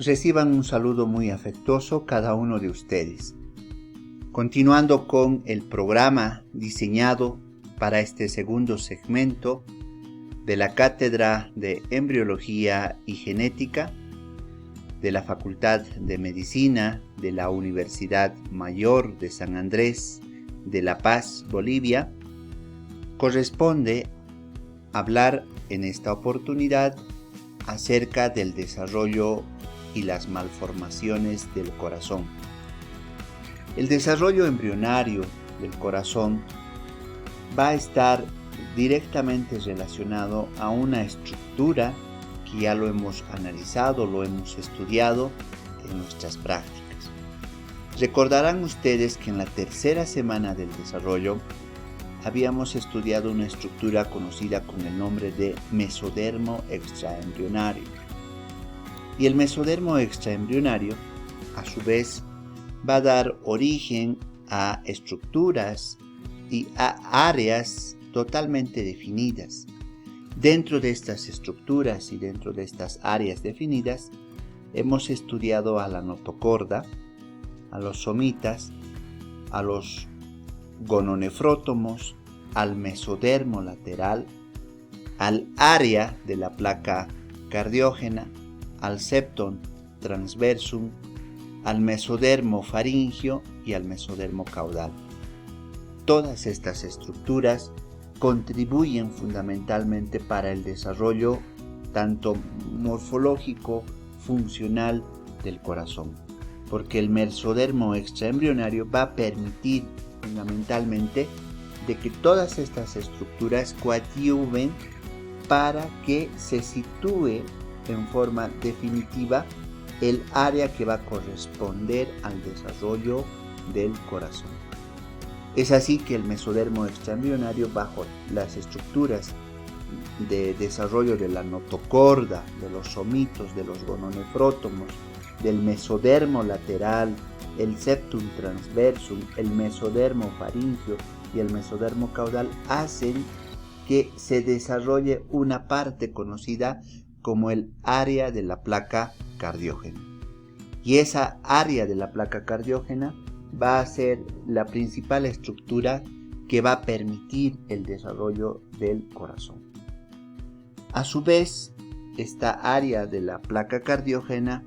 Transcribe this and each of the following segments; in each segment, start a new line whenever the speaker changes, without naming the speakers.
Reciban un saludo muy afectuoso cada uno de ustedes. Continuando con el programa diseñado para este segundo segmento de la Cátedra de Embriología y Genética de la Facultad de Medicina de la Universidad Mayor de San Andrés de La Paz, Bolivia, corresponde hablar en esta oportunidad acerca del desarrollo y las malformaciones del corazón. El desarrollo embrionario del corazón va a estar directamente relacionado a una estructura que ya lo hemos analizado, lo hemos estudiado en nuestras prácticas. Recordarán ustedes que en la tercera semana del desarrollo habíamos estudiado una estructura conocida con el nombre de mesodermo extraembrionario. Y el mesodermo extraembrionario, a su vez, va a dar origen a estructuras y a áreas totalmente definidas. Dentro de estas estructuras y dentro de estas áreas definidas, hemos estudiado a la notocorda, a los somitas, a los gononefrótomos, al mesodermo lateral, al área de la placa cardiógena, al septum transversum, al mesodermo faríngeo y al mesodermo caudal. Todas estas estructuras contribuyen fundamentalmente para el desarrollo tanto morfológico, funcional del corazón, porque el mesodermo extraembrionario va a permitir fundamentalmente de que todas estas estructuras coadyuven para que se sitúe en forma definitiva el área que va a corresponder al desarrollo del corazón. Es así que el mesodermo extraembrionario, bajo las estructuras de desarrollo de la notocorda, de los somitos, de los gononefrótomos, del mesodermo lateral, el septum transversum, el mesodermo faríngeo y el mesodermo caudal, hacen que se desarrolle una parte conocida como el área de la placa cardiógena. Y esa área de la placa cardiógena va a ser la principal estructura que va a permitir el desarrollo del corazón. A su vez, esta área de la placa cardiógena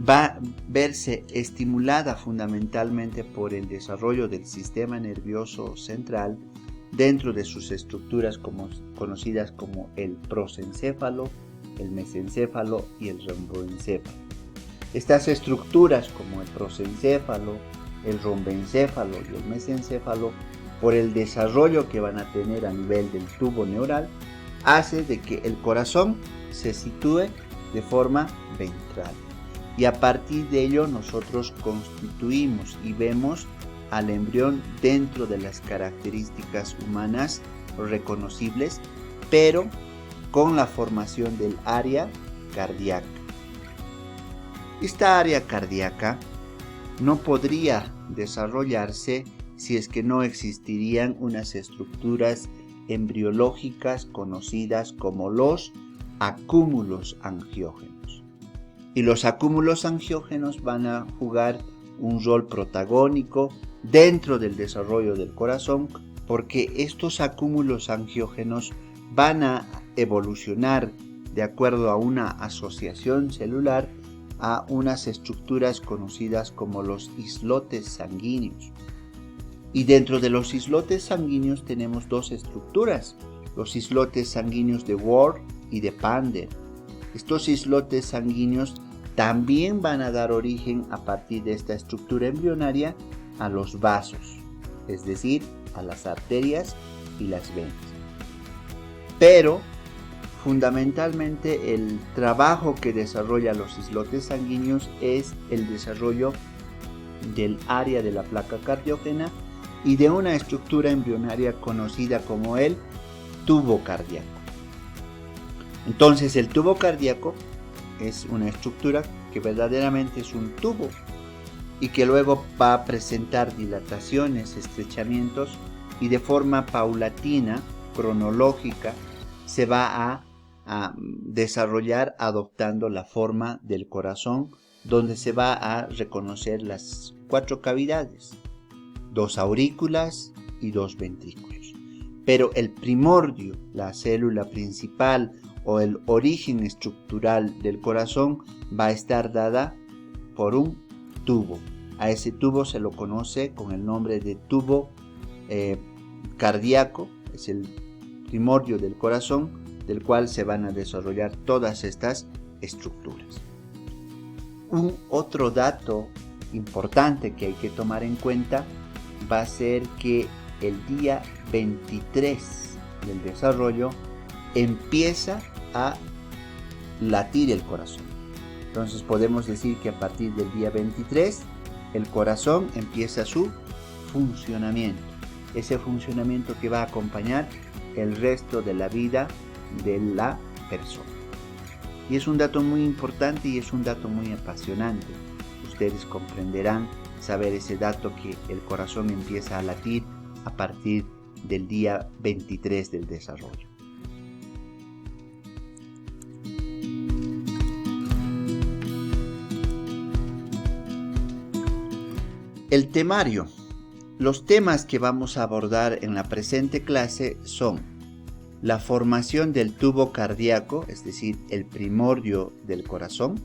va a verse estimulada fundamentalmente por el desarrollo del sistema nervioso central dentro de sus estructuras conocidas como el prosencéfalo, el mesencéfalo y el romboencéfalo. Estas estructuras como el prosencéfalo, el romboencéfalo y el mesencéfalo, por el desarrollo que van a tener a nivel del tubo neural, hace de que el corazón se sitúe de forma ventral. Y a partir de ello nosotros constituimos y vemos al embrión dentro de las características humanas reconocibles, pero con la formación del área cardíaca. Esta área cardíaca no podría desarrollarse si es que no existirían unas estructuras embriológicas conocidas como los acúmulos angiógenos. Y los acúmulos angiógenos van a jugar un rol protagónico dentro del desarrollo del corazón, porque estos acúmulos angiógenos van a evolucionar de acuerdo a una asociación celular a unas estructuras conocidas como los islotes sanguíneos. Y dentro de los islotes sanguíneos tenemos dos estructuras, los islotes sanguíneos de Ward y de Pander. Estos islotes sanguíneos también van a dar origen a partir de esta estructura embrionaria a los vasos, es decir, a las arterias y las venas. Pero fundamentalmente el trabajo que desarrolla los islotes sanguíneos es el desarrollo del área de la placa cardiógena y de una estructura embrionaria conocida como el tubo cardíaco. Entonces el tubo cardíaco es una estructura que verdaderamente es un tubo y que luego va a presentar dilataciones, estrechamientos y de forma paulatina, cronológica, se va a a desarrollar adoptando la forma del corazón, donde se va a reconocer las 4 cavidades, 2 aurículas y 2 ventrículos. Pero el primordio, la célula principal o el origen estructural del corazón va a estar dada por un tubo. A ese tubo se lo conoce con el nombre de tubo cardíaco, es el primordio del corazón, del cual se van a desarrollar todas estas estructuras. Un otro dato importante que hay que tomar en cuenta va a ser que el día 23 del desarrollo empieza a latir el corazón. Entonces podemos decir que a partir del día 23 el corazón empieza su funcionamiento. Ese funcionamiento que va a acompañar el resto de la vida de la persona. Y es un dato muy importante y es un dato muy apasionante. Ustedes comprenderán saber ese dato que el corazón empieza a latir a partir del día 23 del desarrollo. El temario. Los temas que vamos a abordar en la presente clase son la formación del tubo cardíaco, es decir, el primordio del corazón,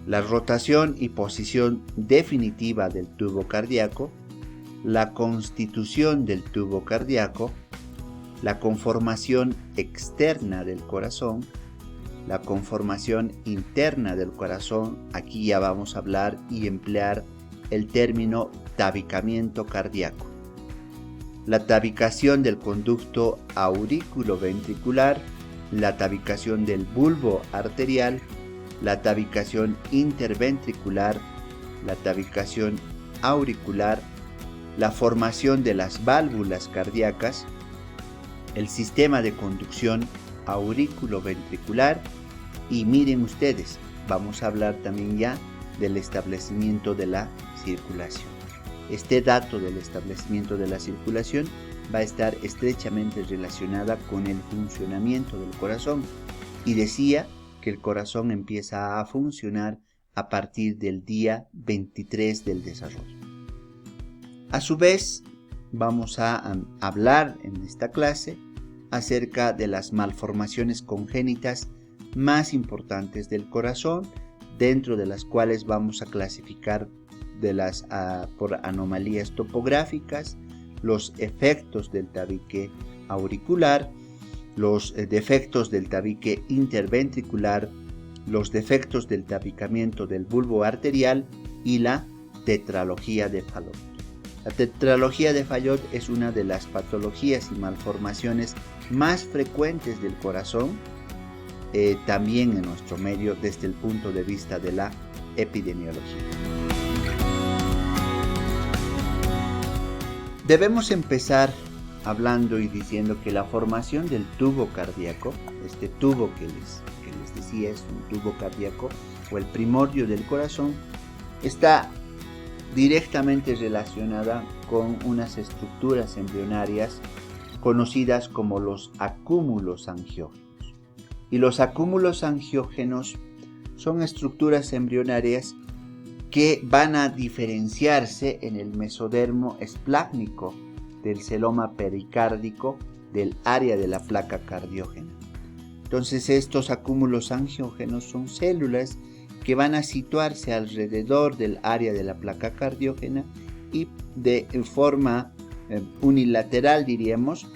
la rotación y posición definitiva del tubo cardíaco, la constitución del tubo cardíaco, la conformación externa del corazón, la conformación interna del corazón. Aquí ya vamos a hablar y emplear el término tabicamiento cardíaco, la tabicación del conducto aurículo-ventricular, la tabicación del bulbo arterial, la tabicación interventricular, la tabicación auricular, la formación de las válvulas cardíacas, el sistema de conducción aurículo-ventricular y miren ustedes, vamos a hablar también ya del establecimiento de la circulación. Este dato del establecimiento de la circulación va a estar estrechamente relacionada con el funcionamiento del corazón y decía que el corazón empieza a funcionar a partir del día 23 del desarrollo. A su vez, vamos a hablar en esta clase acerca de las malformaciones congénitas más importantes del corazón, dentro de las cuales vamos a clasificar por anomalías topográficas, los efectos del tabique auricular, los defectos del tabique interventricular, los defectos del tabicamiento del bulbo arterial y la tetralogía de Fallot. La tetralogía de Fallot es una de las patologías y malformaciones más frecuentes del corazón, también en nuestro medio desde el punto de vista de la epidemiología. Debemos empezar hablando y diciendo que la formación del tubo cardíaco, este tubo que les decía es un tubo cardíaco o el primordio del corazón, está directamente relacionada con unas estructuras embrionarias conocidas como los acúmulos angiógenos. Y los acúmulos angiógenos son estructuras embrionarias que van a diferenciarse en el mesodermo esplácnico del celoma pericárdico del área de la placa cardiógena. Entonces estos acúmulos angiógenos son células que van a situarse alrededor del área de la placa cardiógena y de forma unilateral, diríamos,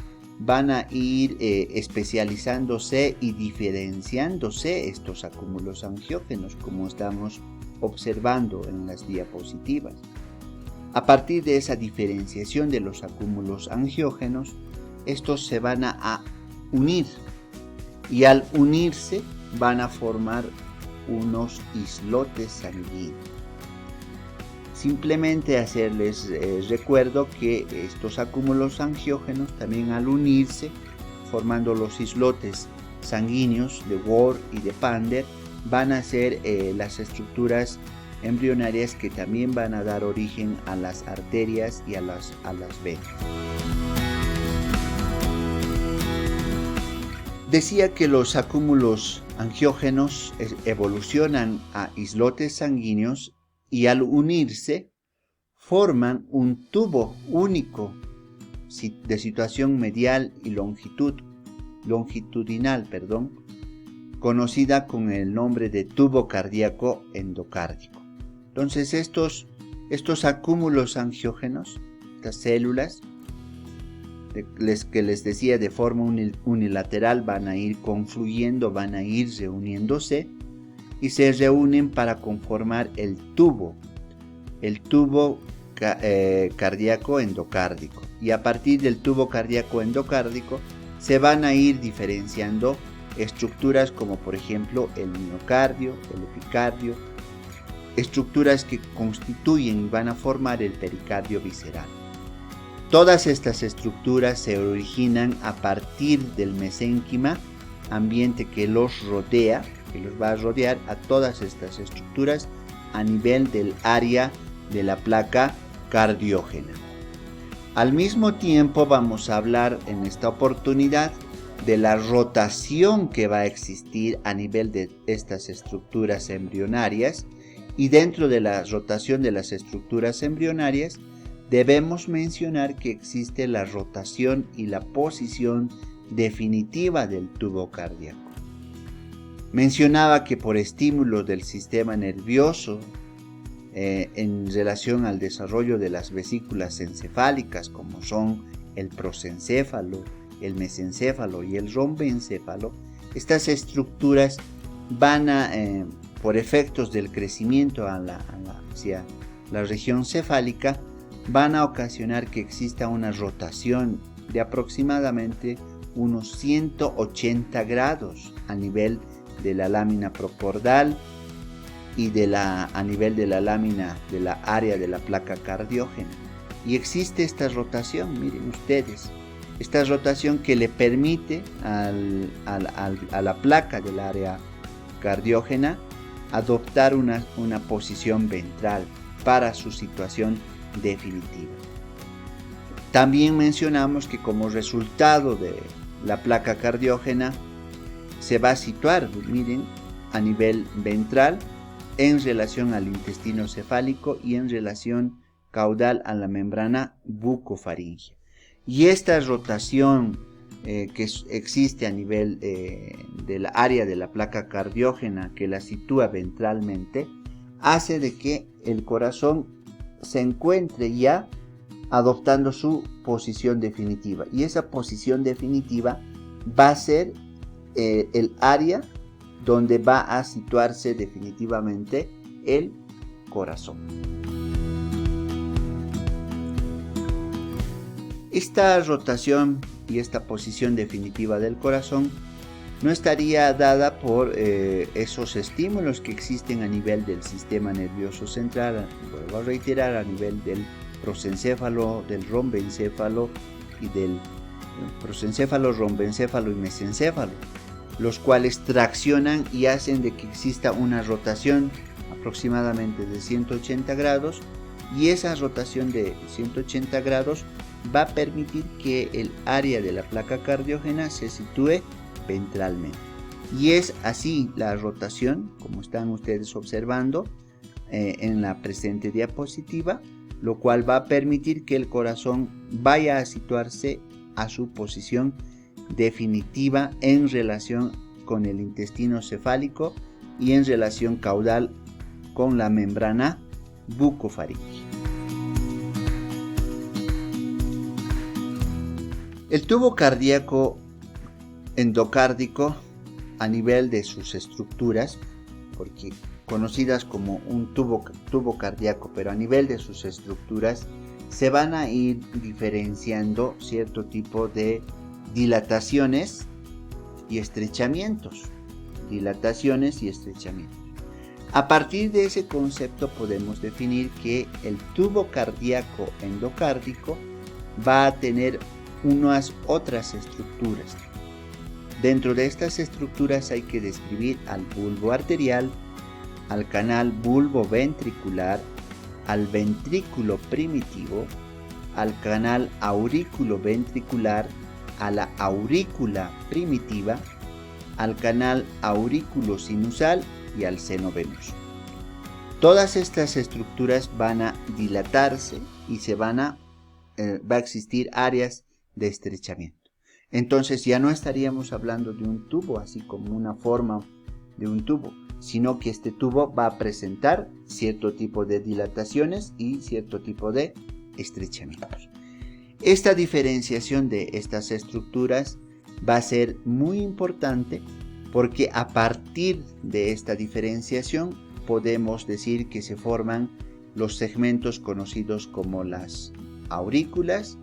van a ir especializándose y diferenciándose estos acúmulos angiógenos, como estamos observando en las diapositivas. A partir de esa diferenciación de los acúmulos angiógenos, estos se van a unir y al unirse van a formar unos islotes sanguíneos. Simplemente hacerles recuerdo que estos acúmulos angiógenos también al unirse, formando los islotes sanguíneos de Ward y de Pander, van a ser las estructuras embrionarias que también van a dar origen a las arterias y a las venas. Decía que los acúmulos angiógenos evolucionan a islotes sanguíneos y al unirse forman un tubo único de situación medial y longitudinal, conocida con el nombre de tubo cardíaco endocárdico. Entonces estos acúmulos angiógenos, estas células, que les decía de forma unilateral, van a ir confluyendo, van a ir reuniéndose y se reúnen para conformar el tubo cardíaco endocárdico. Y a partir del tubo cardíaco endocárdico se van a ir diferenciando estructuras como por ejemplo el miocardio, el epicardio, estructuras que constituyen y van a formar el pericardio visceral. Todas estas estructuras se originan a partir del mesénquima, ambiente que los rodea, que los va a rodear a todas estas estructuras a nivel del área de la placa cardiógena. Al mismo tiempo vamos a hablar en esta oportunidad de la rotación que va a existir a nivel de estas estructuras embrionarias, y dentro de la rotación de las estructuras embrionarias debemos mencionar que existe la rotación y la posición definitiva del tubo cardíaco. Mencionaba que por estímulos del sistema nervioso en relación al desarrollo de las vesículas encefálicas, como son el prosencéfalo, el mesencéfalo y el romboencéfalo, estas estructuras van a, por efectos del crecimiento hacia la región cefálica, van a ocasionar que exista una rotación de aproximadamente unos 180 grados a nivel de la lámina procordal y a nivel de la lámina de la área de la placa cardiógena. Y existe esta rotación, miren ustedes, esta rotación que le permite a la placa del área cardiógena adoptar una posición ventral para su situación definitiva. También mencionamos que como resultado de la placa cardiógena se va a situar, miren, a nivel ventral en relación al intestino cefálico y en relación caudal a la membrana bucofaringea. Y esta rotación que existe a nivel del área de la placa cardiógena, que la sitúa ventralmente, hace de que el corazón se encuentre ya adoptando su posición definitiva, y esa posición definitiva va a ser el área donde va a situarse definitivamente el corazón. Esta rotación y esta posición definitiva del corazón no estaría dada por esos estímulos que existen a nivel del sistema nervioso central, vuelvo a reiterar, a nivel del prosencéfalo, del romboencéfalo y del prosencéfalo, romboencéfalo y mesencéfalo, los cuales traccionan y hacen de que exista una rotación aproximadamente de 180 grados, y esa rotación de 180 grados va a permitir que el área de la placa cardiógena se sitúe ventralmente. Y es así la rotación, como están ustedes observando en la presente diapositiva, lo cual va a permitir que el corazón vaya a situarse a su posición definitiva en relación con el intestino cefálico y en relación caudal con la membrana bucofaringea. El tubo cardíaco endocárdico, a nivel de sus estructuras, porque conocidas como un tubo cardíaco, pero a nivel de sus estructuras se van a ir diferenciando cierto tipo de dilataciones y estrechamientos. A partir de ese concepto podemos definir que el tubo cardíaco endocárdico va a tener unas otras estructuras. Dentro de estas estructuras hay que describir al bulbo arterial, al canal bulboventricular, al ventrículo primitivo, al canal aurículo ventricular, a la aurícula primitiva al canal auriculosinusal y al seno venoso. Todas estas estructuras van a dilatarse y va a existir áreas de estrechamiento. Entonces ya no estaríamos hablando de un tubo, así como una forma de un tubo, sino que este tubo va a presentar cierto tipo de dilataciones y cierto tipo de estrechamientos. Esta diferenciación de estas estructuras va a ser muy importante porque a partir de esta diferenciación podemos decir que se forman los segmentos conocidos como las aurículas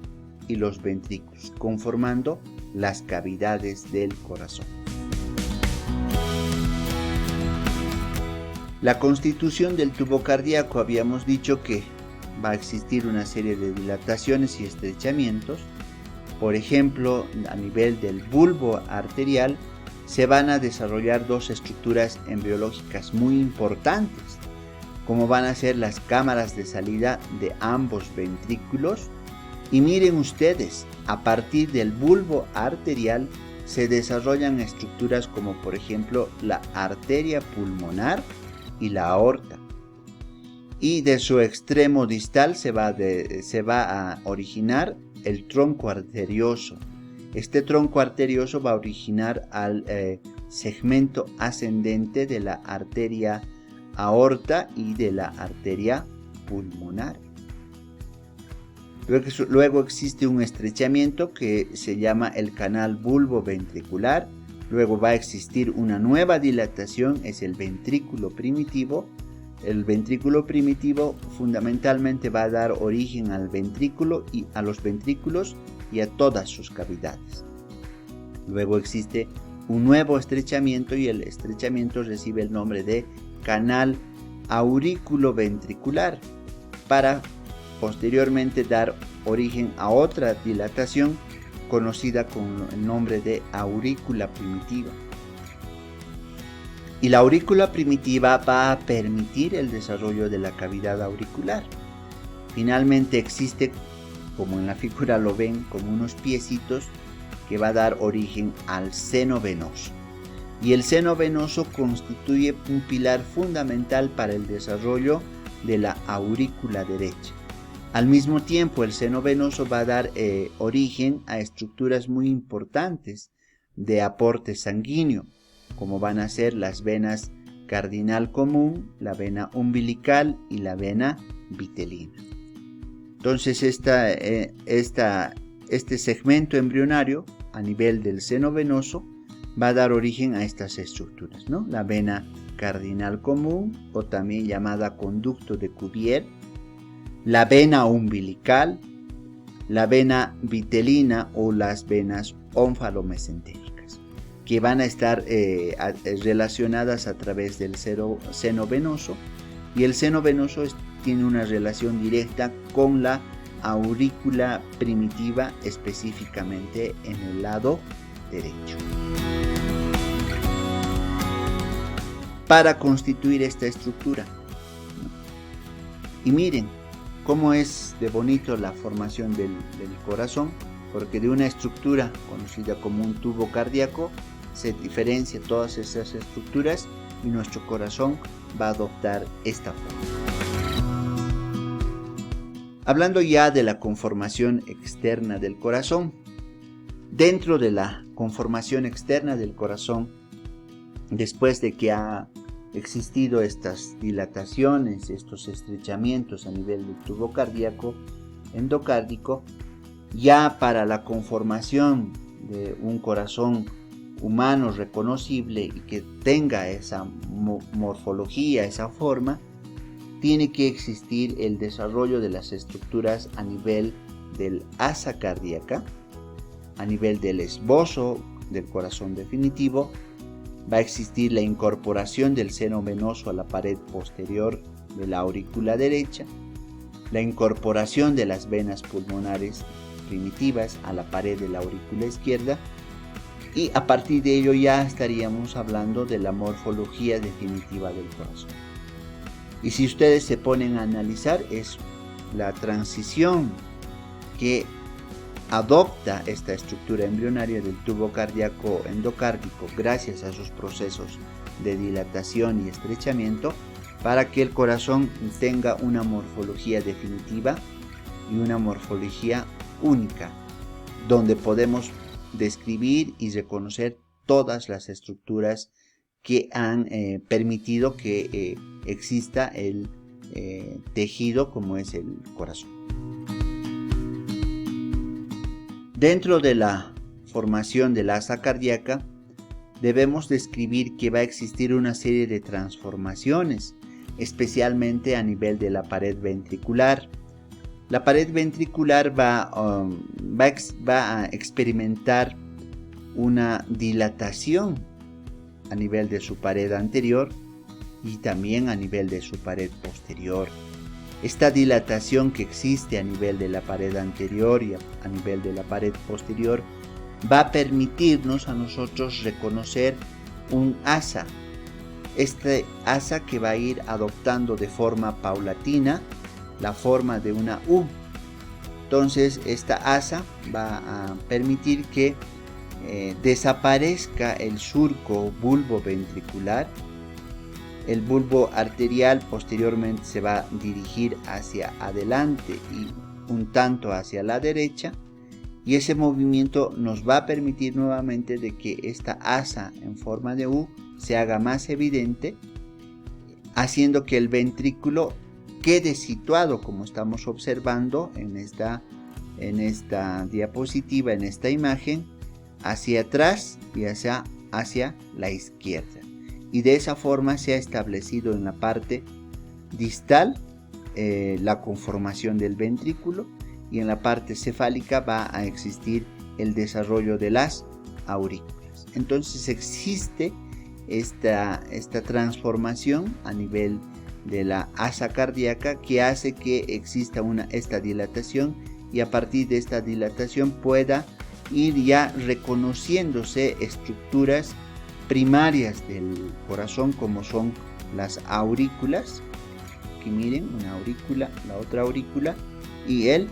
y los ventrículos, conformando las cavidades del corazón. La constitución del tubo cardíaco, habíamos dicho que va a existir una serie de dilataciones y estrechamientos. Por ejemplo, a nivel del bulbo arterial se van a desarrollar dos estructuras embriológicas muy importantes, como van a ser las cámaras de salida de ambos ventrículos. Y miren ustedes, a partir del bulbo arterial se desarrollan estructuras como por ejemplo la arteria pulmonar y la aorta. Y de su extremo distal se va a originar el tronco arterioso. Este tronco arterioso va a originar al segmento ascendente de la arteria aorta y de la arteria pulmonar. Luego existe un estrechamiento que se llama el canal bulboventricular. Luego va a existir una nueva dilatación, es el ventrículo primitivo. El ventrículo primitivo fundamentalmente va a dar origen al ventrículo y a los ventrículos y a todas sus cavidades. Luego existe un nuevo estrechamiento y el estrechamiento recibe el nombre de canal auriculoventricular para posteriormente dar origen a otra dilatación conocida con el nombre de aurícula primitiva. Y la aurícula primitiva va a permitir el desarrollo de la cavidad auricular. Finalmente existe, como en la figura lo ven, como unos piecitos que va a dar origen al seno venoso. Y el seno venoso constituye un pilar fundamental para el desarrollo de la aurícula derecha. Al mismo tiempo, el seno venoso va a dar origen a estructuras muy importantes de aporte sanguíneo, como van a ser las venas cardinal común, la vena umbilical y la vena vitelina. Entonces, este segmento embrionario a nivel del seno venoso va a dar origen a estas estructuras, ¿no? La vena cardinal común, o también llamada conducto de Cuvier, la vena umbilical, la vena vitelina o las venas ónfalo-mesentéricas, que van a estar relacionadas a través del seno venoso, y el seno venoso tiene una relación directa con la aurícula primitiva, específicamente en el lado derecho. Para constituir esta estructura, y miren cómo es de bonito la formación del corazón, porque de una estructura conocida como un tubo cardíaco se diferencia todas esas estructuras y nuestro corazón va a adoptar esta forma. Hablando ya de la conformación externa del corazón, dentro de la conformación externa del corazón, después de que ha existido estas dilataciones, estos estrechamientos a nivel del tubo cardíaco endocárdico, ya para la conformación de un corazón humano reconocible y que tenga esa morfología, esa forma, tiene que existir el desarrollo de las estructuras a nivel del asa cardíaca, a nivel del esbozo del corazón definitivo. Va a existir la incorporación del seno venoso a la pared posterior de la aurícula derecha, la incorporación de las venas pulmonares primitivas a la pared de la aurícula izquierda, y a partir de ello ya estaríamos hablando de la morfología definitiva del corazón. Y si ustedes se ponen a analizar, es la transición que adopta esta estructura embrionaria del tubo cardíaco endocárdico gracias a sus procesos de dilatación y estrechamiento para que el corazón tenga una morfología definitiva y una morfología única, donde podemos describir y reconocer todas las estructuras que han permitido que exista el tejido como es el corazón. Dentro de la formación de la asa cardíaca debemos describir que va a existir una serie de transformaciones, especialmente a nivel de la pared ventricular. La pared ventricular va a experimentar una dilatación a nivel de su pared anterior y también a nivel de su pared posterior. Esta dilatación que existe a nivel de la pared anterior y a nivel de la pared posterior va a permitirnos a nosotros reconocer un asa. Este asa que va a ir adoptando de forma paulatina la forma de una U. Entonces esta asa va a permitir que desaparezca el surco bulbo-ventricular. El bulbo arterial posteriormente se va a dirigir hacia adelante y un tanto hacia la derecha, y ese movimiento nos va a permitir nuevamente de que esta asa en forma de U se haga más evidente, haciendo que el ventrículo quede situado, como estamos observando en esta diapositiva, en esta imagen, hacia atrás y hacia la izquierda. Y de esa forma se ha establecido en la parte distal la conformación del ventrículo, y en la parte cefálica va a existir el desarrollo de las aurículas. Entonces existe esta transformación a nivel de la asa cardíaca que hace que exista esta dilatación, y a partir de esta dilatación pueda ir ya reconociéndose estructuras primarias del corazón, como son las aurículas. Aquí miren, una aurícula, la otra aurícula y el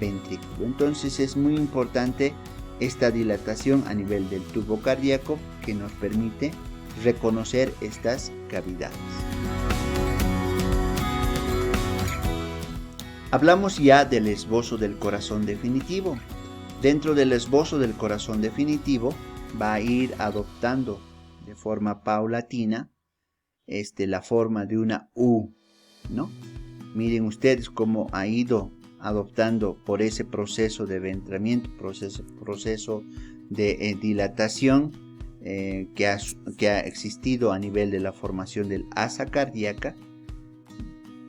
ventrículo. Entonces es muy importante esta dilatación a nivel del tubo cardíaco que nos permite reconocer estas cavidades. Hablamos ya del esbozo del corazón definitivo. Dentro del esbozo del corazón definitivo va a ir adoptando de forma paulatina la forma de una U, ¿no? Miren ustedes cómo ha ido adoptando por ese proceso de ventramiento, proceso de dilatación que ha existido a nivel de la formación del asa cardíaca,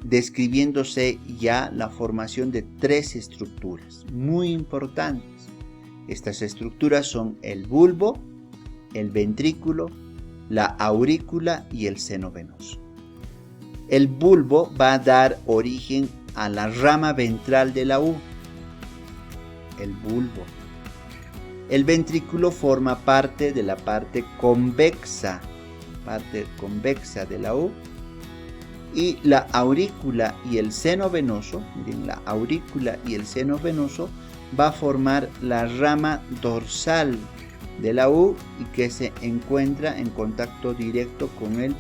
describiéndose ya la formación de 3 estructuras muy importantes. Estas estructuras son el bulbo, el ventrículo, la aurícula y el seno venoso. El bulbo va a dar origen a la rama ventral de la U, el bulbo. El ventrículo forma parte de la parte convexa de la U, y la aurícula y el seno venoso, miren, la aurícula y el seno venoso va a formar la rama dorsal de la U y que se encuentra en contacto directo con el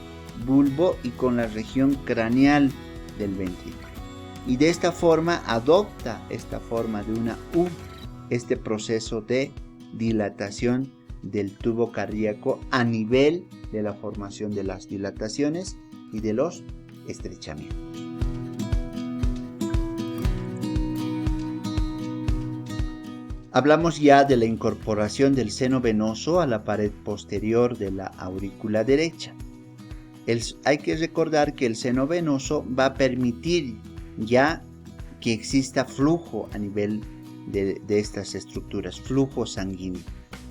bulbo y con la región craneal del ventrículo. Y de esta forma adopta esta forma de una U, este proceso de dilatación del tubo cardíaco a nivel de la formación de las dilataciones y de los estrechamientos. Hablamos ya de la incorporación del seno venoso a la pared posterior de la aurícula derecha. Hay que recordar que el seno venoso va a permitir ya que exista flujo a nivel de estas estructuras, flujo sanguíneo.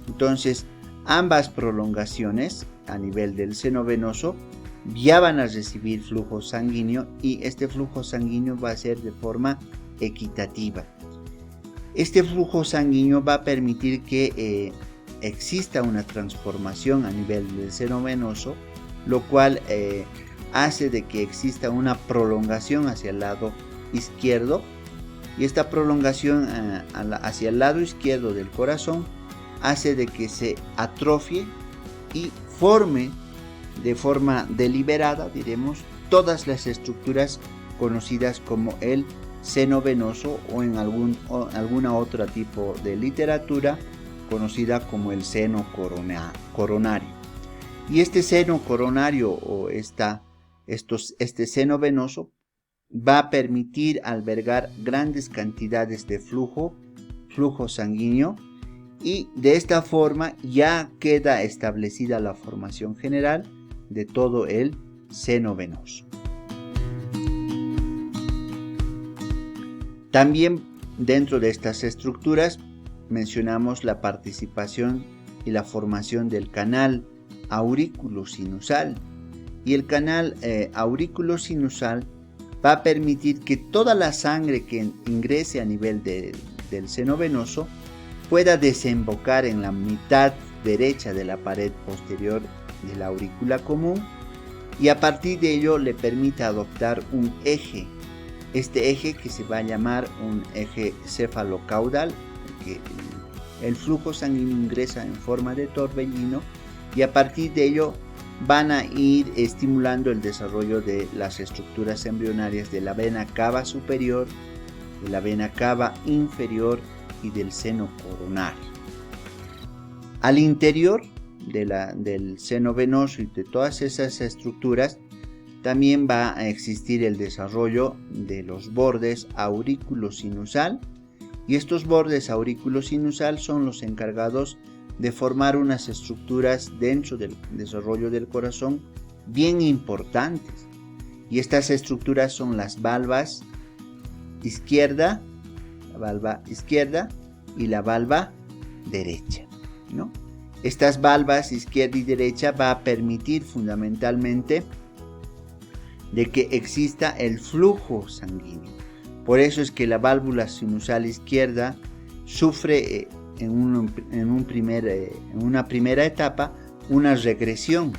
Entonces, ambas prolongaciones a nivel del seno venoso ya van a recibir flujo sanguíneo, y este flujo sanguíneo va a ser de forma equitativa. Este flujo sanguíneo va a permitir que exista una transformación a nivel del seno venoso, lo cual hace de que exista una prolongación hacia el lado izquierdo y esta prolongación hacia el lado izquierdo del corazón hace de que se atrofie y forme de forma deliberada, diremos, todas las estructuras conocidas como el seno venoso o en alguna otra tipo de literatura conocida como el seno coronario. Y este seno coronario o este seno venoso va a permitir albergar grandes cantidades de flujo sanguíneo, y de esta forma ya queda establecida la formación general de todo el seno venoso. También dentro de estas estructuras mencionamos la participación y la formación del canal aurículo-sinusal, y el canal aurículo-sinusal va a permitir que toda la sangre que ingrese a nivel del seno venoso pueda desembocar en la mitad derecha de la pared posterior de la aurícula común, y a partir de ello le permite adoptar un eje. Este eje que se va a llamar un eje cefalocaudal, porque el flujo sanguíneo ingresa en forma de torbellino, y a partir de ello van a ir estimulando el desarrollo de las estructuras embrionarias de la vena cava superior, de la vena cava inferior y del seno coronario. Al interior del seno venoso y de todas esas estructuras también va a existir el desarrollo de los bordes aurículo-sinusal, y estos bordes aurículo-sinusal son los encargados de formar unas estructuras dentro del desarrollo del corazón bien importantes, y estas estructuras son las valvas izquierda, y la valva derecha, ¿no? Estas valvas izquierda y derecha va a permitir fundamentalmente de que exista el flujo sanguíneo. Por eso es que la válvula sinusal izquierda sufre en una primera etapa una regresión,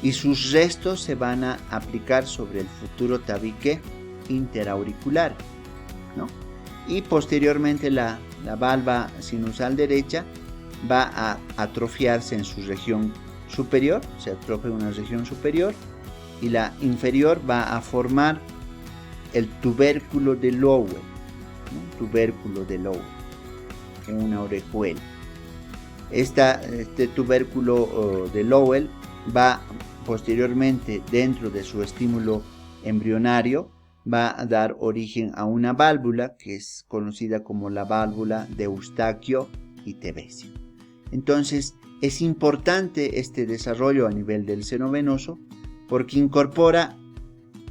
y sus restos se van a aplicar sobre el futuro tabique interauricular, ¿no? Y posteriormente la valva sinusal derecha va a atrofiarse en su región superior, se atrofia en una región superior, y la inferior va a formar el tubérculo de Lowell, ¿no? Tubérculo de Lowell, en una orejuela. Este tubérculo de Lowell va posteriormente, dentro de su estímulo embrionario, va a dar origen a una válvula que es conocida como la válvula de Eustaquio y Tevesio. Entonces, es importante este desarrollo a nivel del seno venoso porque incorpora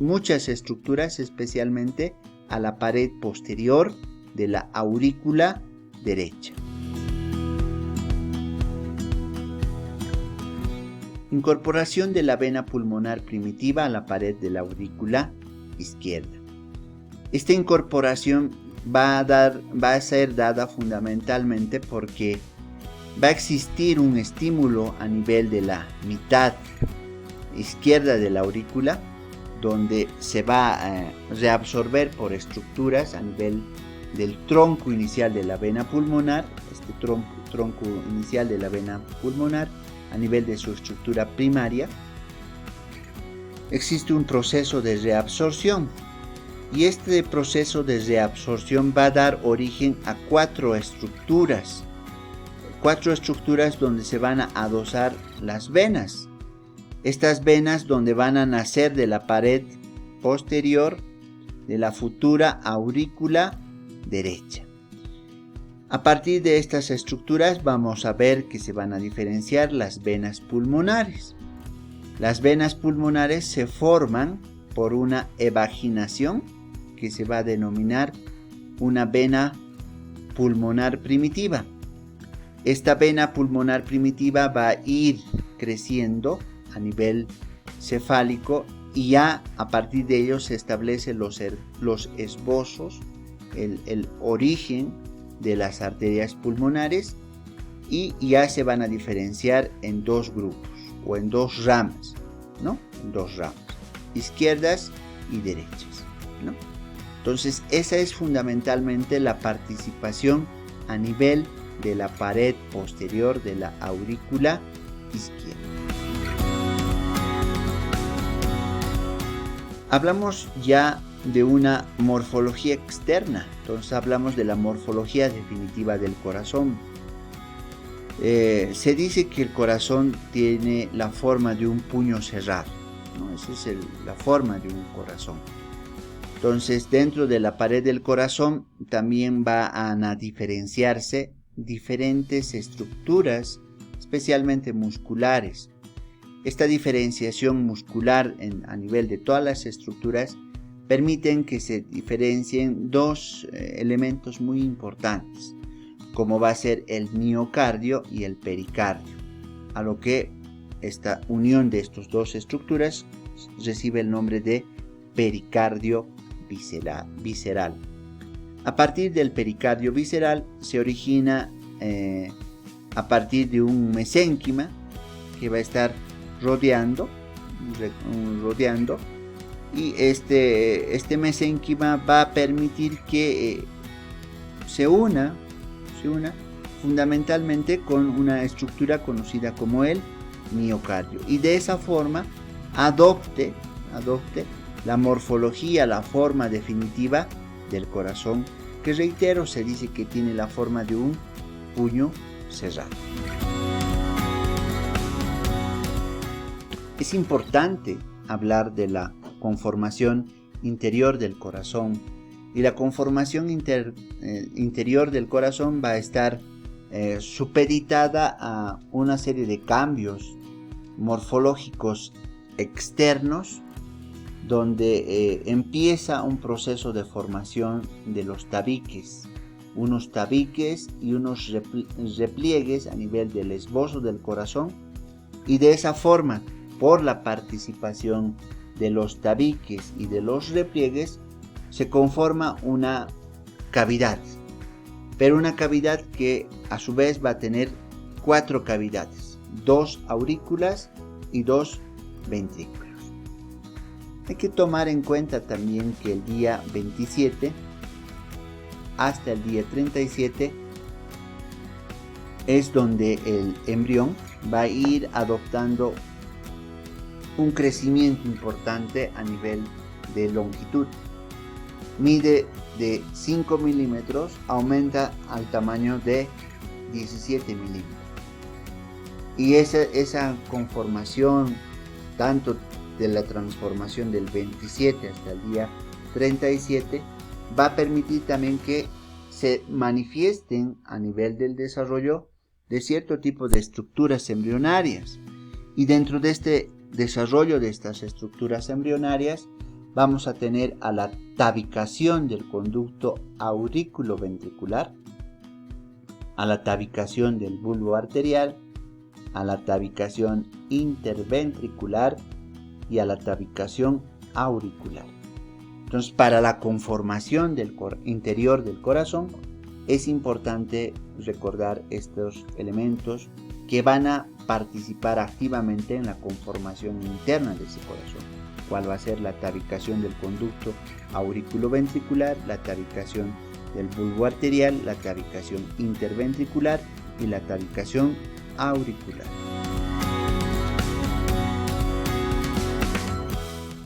muchas estructuras, especialmente a la pared posterior de la aurícula derecha. Incorporación de la vena pulmonar primitiva a la pared de la aurícula izquierda. Esta incorporación va a ser dada fundamentalmente porque va a existir un estímulo a nivel de la mitad izquierda de la aurícula, donde se va a reabsorber por estructuras a nivel del tronco inicial de la vena pulmonar, este tronco inicial de la vena pulmonar, a nivel de su estructura primaria. Existe un proceso de reabsorción, y este proceso de reabsorción va a dar origen a cuatro estructuras donde se van a adosar las venas. Estas venas donde van a nacer de la pared posterior de la futura aurícula derecha. A partir de estas estructuras vamos a ver que se van a diferenciar las venas pulmonares. Las venas pulmonares se forman por una evaginación que se va a denominar una vena pulmonar primitiva. Esta vena pulmonar primitiva va a ir creciendo a nivel cefálico, y ya a partir de ello se establecen los esbozos, el origen de las arterias pulmonares, y ya se van a diferenciar en dos grupos o en dos ramas, ¿no? En dos ramas, izquierdas y derechas, ¿no? Entonces esa es fundamentalmente la participación a nivel de la pared posterior de la aurícula izquierda. Hablamos ya de una morfología externa, entonces hablamos de la morfología definitiva del corazón. Se dice que el corazón tiene la forma de un puño cerrado, ¿no? Esa es la forma de un corazón. Entonces, dentro de la pared del corazón también van a diferenciarse diferentes estructuras, especialmente musculares. Esta diferenciación muscular a nivel de todas las estructuras permiten que se diferencien dos elementos muy importantes, como va a ser el miocardio y el pericardio, a lo que esta unión de estas dos estructuras recibe el nombre de pericardio visceral. A partir del pericardio visceral se origina a partir de un mesénquima que va a estar rodeando y este mesénquima va a permitir que se una fundamentalmente con una estructura conocida como el miocardio, y de esa forma adopte la morfología, la forma definitiva del corazón, que reitero, se dice que tiene la forma de un puño cerrado. Es importante hablar de la conformación interior del corazón, y la conformación interior del corazón va a estar supeditada a una serie de cambios morfológicos externos, donde empieza un proceso de formación de los tabiques, unos tabiques y unos repliegues a nivel del esbozo del corazón, y de esa forma, por la participación de los tabiques y de los repliegues, se conforma una cavidad, pero una cavidad que a su vez va a tener 4 cavidades, 2 aurículas y 2 ventrículos. Hay que tomar en cuenta también que el día 27 hasta el día 37 es donde el embrión va a ir adoptando un crecimiento importante a nivel de longitud. Mide de 5 milímetros, aumenta al tamaño de 17 milímetros. Y esa conformación, tanto de la transformación del 27 hasta el día 37, va a permitir también que se manifiesten a nivel del desarrollo de cierto tipo de estructuras embrionarias. Y dentro de este desarrollo de estas estructuras embrionarias vamos a tener a la tabicación del conducto aurículo-ventricular, a la tabicación del bulbo arterial, a la tabicación interventricular y a la tabicación auricular. Entonces, para la conformación del interior del corazón es importante recordar estos elementos que van a participar activamente en la conformación interna de ese corazón, cuál va a ser la tabicación del conducto auriculoventricular, la tabicación del bulbo arterial, la tabicación interventricular y la tabicación auricular.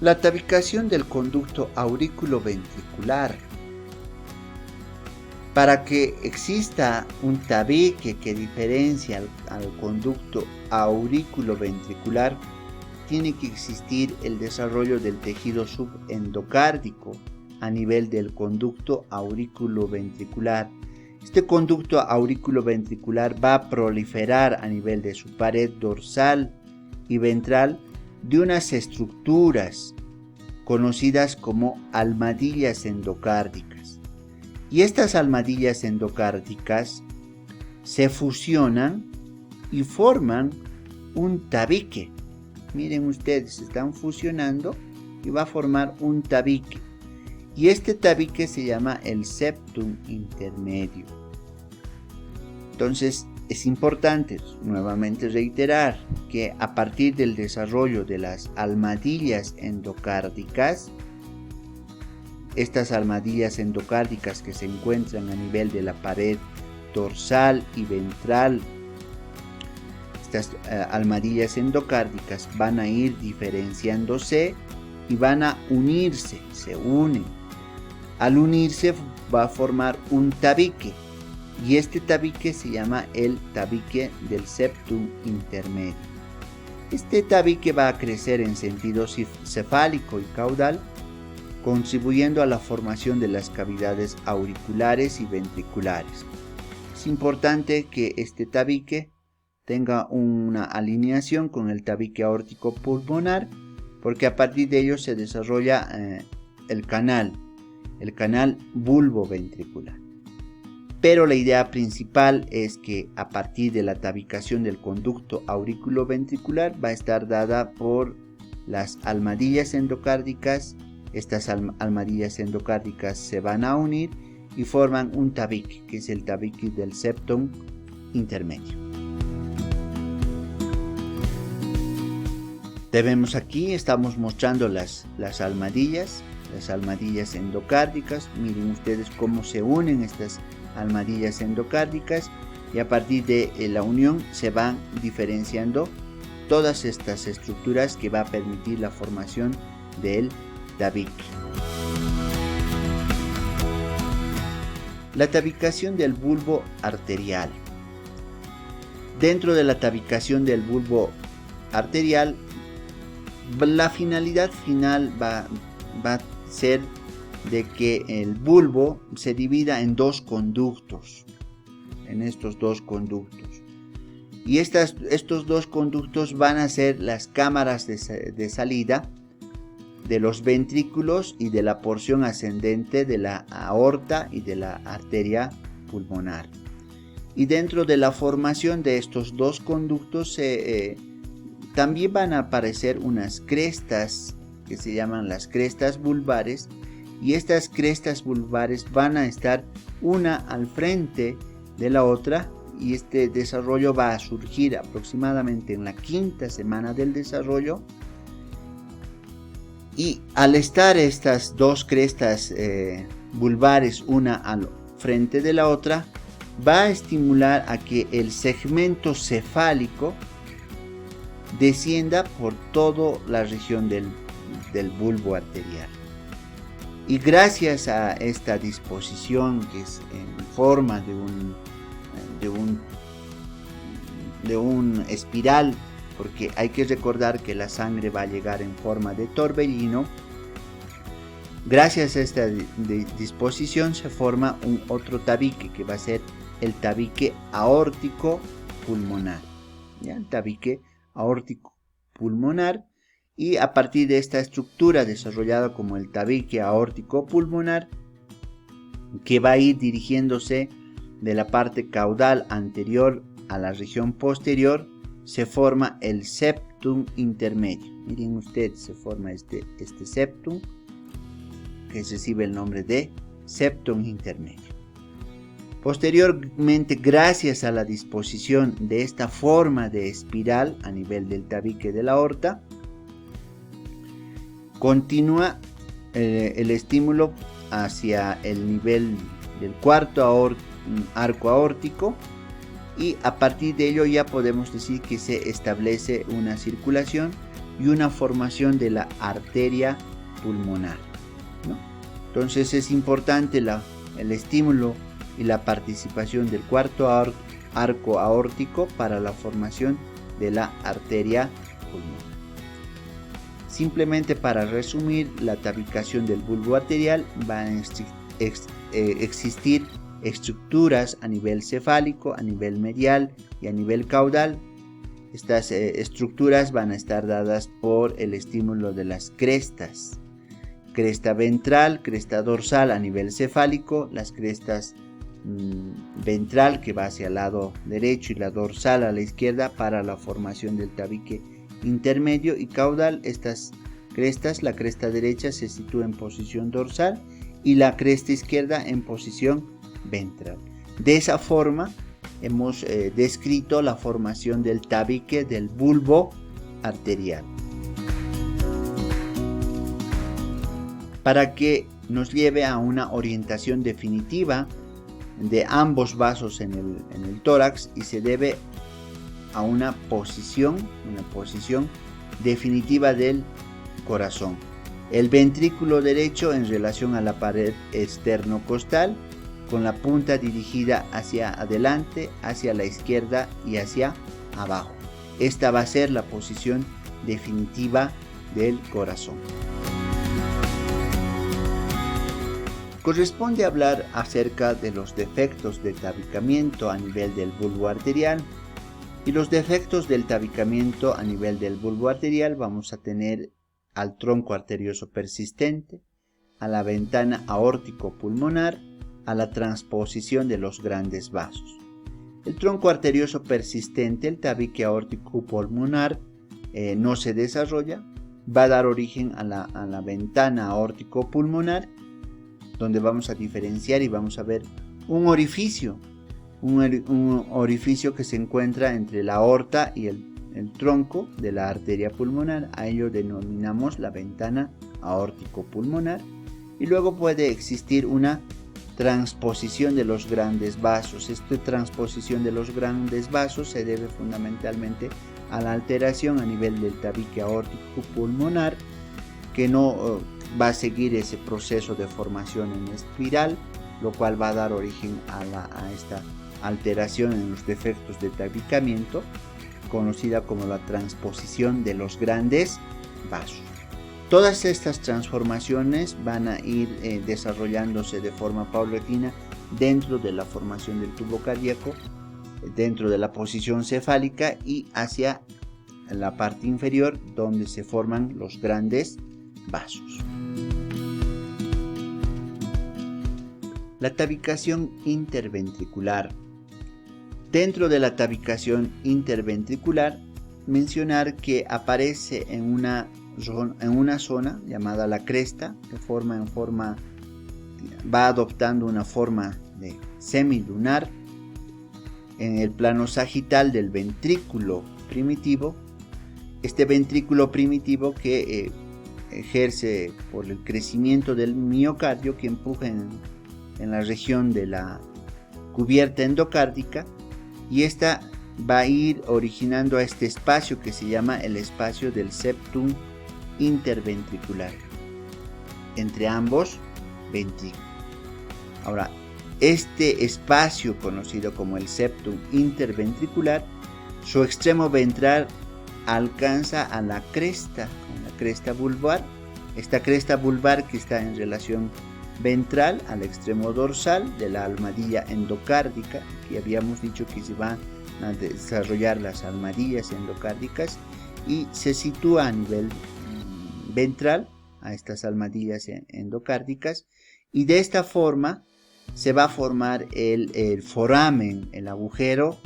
La tabicación del conducto auriculoventricular. Para que exista un tabique que diferencia al conducto auriculoventricular, tiene que existir el desarrollo del tejido subendocárdico a nivel del conducto auriculoventricular. Este conducto auriculoventricular va a proliferar a nivel de su pared dorsal y ventral de unas estructuras conocidas como almohadillas endocárdicas. Y estas almohadillas endocárdicas se fusionan y forman un tabique. Miren ustedes, se están fusionando y va a formar un tabique. Y este tabique se llama el septum intermedio. Entonces, es importante nuevamente reiterar que a partir del desarrollo de las almohadillas endocárdicas, estas almohadillas endocárdicas que se encuentran a nivel de la pared dorsal y ventral, estas almohadillas endocárdicas van a ir diferenciándose y van a unirse, se unen. Al unirse va a formar un tabique, y este tabique se llama el tabique del septum intermedio. Este tabique va a crecer en sentido cefálico y caudal, contribuyendo a la formación de las cavidades auriculares y ventriculares. Es importante que este tabique tenga una alineación con el tabique aórtico pulmonar, porque a partir de ello se desarrolla el canal bulboventricular. Pero la idea principal es que a partir de la tabicación del conducto auriculoventricular va a estar dada por las almohadillas endocárdicas. Estas almohadillas endocárdicas se van a unir y forman un tabique, que es el tabique del septum intermedio. Aquí estamos mostrando las almohadillas endocárdicas. Miren ustedes cómo se unen estas almohadillas endocárdicas, y a partir de la unión se van diferenciando todas estas estructuras que va a permitir la formación del tabique. La tabicación del bulbo arterial. Dentro de la tabicación del bulbo arterial, la finalidad final va a ser de que el bulbo se divida en dos conductos, en estos dos conductos, y estos dos conductos van a ser las cámaras de salida de los ventrículos y de la porción ascendente de la aorta y de la arteria pulmonar. Y dentro de la formación de estos dos conductos también van a aparecer unas crestas que se llaman las crestas vulvares, y estas crestas vulvares van a estar una al frente de la otra, y este desarrollo va a surgir aproximadamente en la quinta semana del desarrollo. Y al estar estas dos crestas vulvares una al frente de la otra, va a estimular a que el segmento cefálico descienda por toda la región del bulbo arterial. Y gracias a esta disposición, que es en forma de un espiral, porque hay que recordar que la sangre va a llegar en forma de torbellino, gracias a esta disposición se forma un otro tabique, que va a ser el tabique aórtico pulmonar. ¿Ya? El tabique aórtico pulmonar. Y a partir de esta estructura desarrollada como el tabique aórtico pulmonar, que va a ir dirigiéndose de la parte caudal anterior a la región posterior, se forma el septum intermedio. Miren ustedes, se forma este septum, que recibe el nombre de septum intermedio. Posteriormente, gracias a la disposición de esta forma de espiral a nivel del tabique de la aorta, continúa el estímulo hacia el nivel del cuarto arco aórtico, y a partir de ello ya podemos decir que se establece una circulación y una formación de la arteria pulmonar, ¿no? Entonces es importante el estímulo y la participación del cuarto arco aórtico para la formación de la arteria pulmonar. Simplemente para resumir, la tabicación del bulbo arterial va a existir estructuras a nivel cefálico, a nivel medial y a nivel caudal. Estas estructuras van a estar dadas por el estímulo de las crestas. Cresta ventral, cresta dorsal a nivel cefálico, las crestas ventral que va hacia el lado derecho y la dorsal a la izquierda para la formación del tabique intermedio, y caudal. Estas crestas, la cresta derecha se sitúa en posición dorsal y la cresta izquierda en posición ventral. De esa forma hemos descrito la formación del tabique del bulbo arterial. Para que nos lleve a una orientación definitiva de ambos vasos en el tórax y se debe a una posición definitiva del corazón. El ventrículo derecho en relación a la pared externocostal, con la punta dirigida hacia adelante, hacia la izquierda y hacia abajo. Esta va a ser la posición definitiva del corazón. Corresponde hablar acerca de los defectos de tabicamiento a nivel del bulbo arterial. Y los defectos del tabicamiento a nivel del bulbo arterial vamos a tener al tronco arterioso persistente, a la ventana aórtico-pulmonar, a la transposición de los grandes vasos. El tronco arterioso persistente, el tabique aórtico-pulmonar, no se desarrolla, va a dar origen a la ventana aórtico-pulmonar, donde vamos a diferenciar y vamos a ver un orificio que se encuentra entre la aorta y el tronco de la arteria pulmonar. A ello denominamos la ventana aórtico-pulmonar. Y luego puede existir una transposición de los grandes vasos. Esta transposición de los grandes vasos se debe fundamentalmente a la alteración a nivel del tabique aórtico-pulmonar, que no va a seguir ese proceso de formación en espiral, lo cual va a dar origen a esta alteración en los defectos de tabicamiento, conocida como la transposición de los grandes vasos. Todas estas transformaciones van a ir desarrollándose de forma paulatina dentro de la formación del tubo cardíaco, dentro de la posición cefálica y hacia la parte inferior, donde se forman los grandes vasos. La tabicación interventricular. Dentro de la tabicación interventricular, mencionar que aparece en una zona llamada la cresta, que va adoptando una forma de semilunar en el plano sagital del ventrículo primitivo. Este ventrículo primitivo que ejerce por el crecimiento del miocardio, que empuja en la región de la cubierta endocárdica, y esta va a ir originando a este espacio que se llama el espacio del septum interventricular entre ambos ventrículos. Ahora, este espacio conocido como el septum interventricular, su extremo ventral alcanza a la cresta vulvar. Esta cresta vulvar que está en relación ventral al extremo dorsal de la almohadilla endocárdica, que habíamos dicho que se van a desarrollar las almohadillas endocárdicas, y se sitúa a nivel ventral a estas almohadillas endocárdicas, y de esta forma se va a formar el foramen, el agujero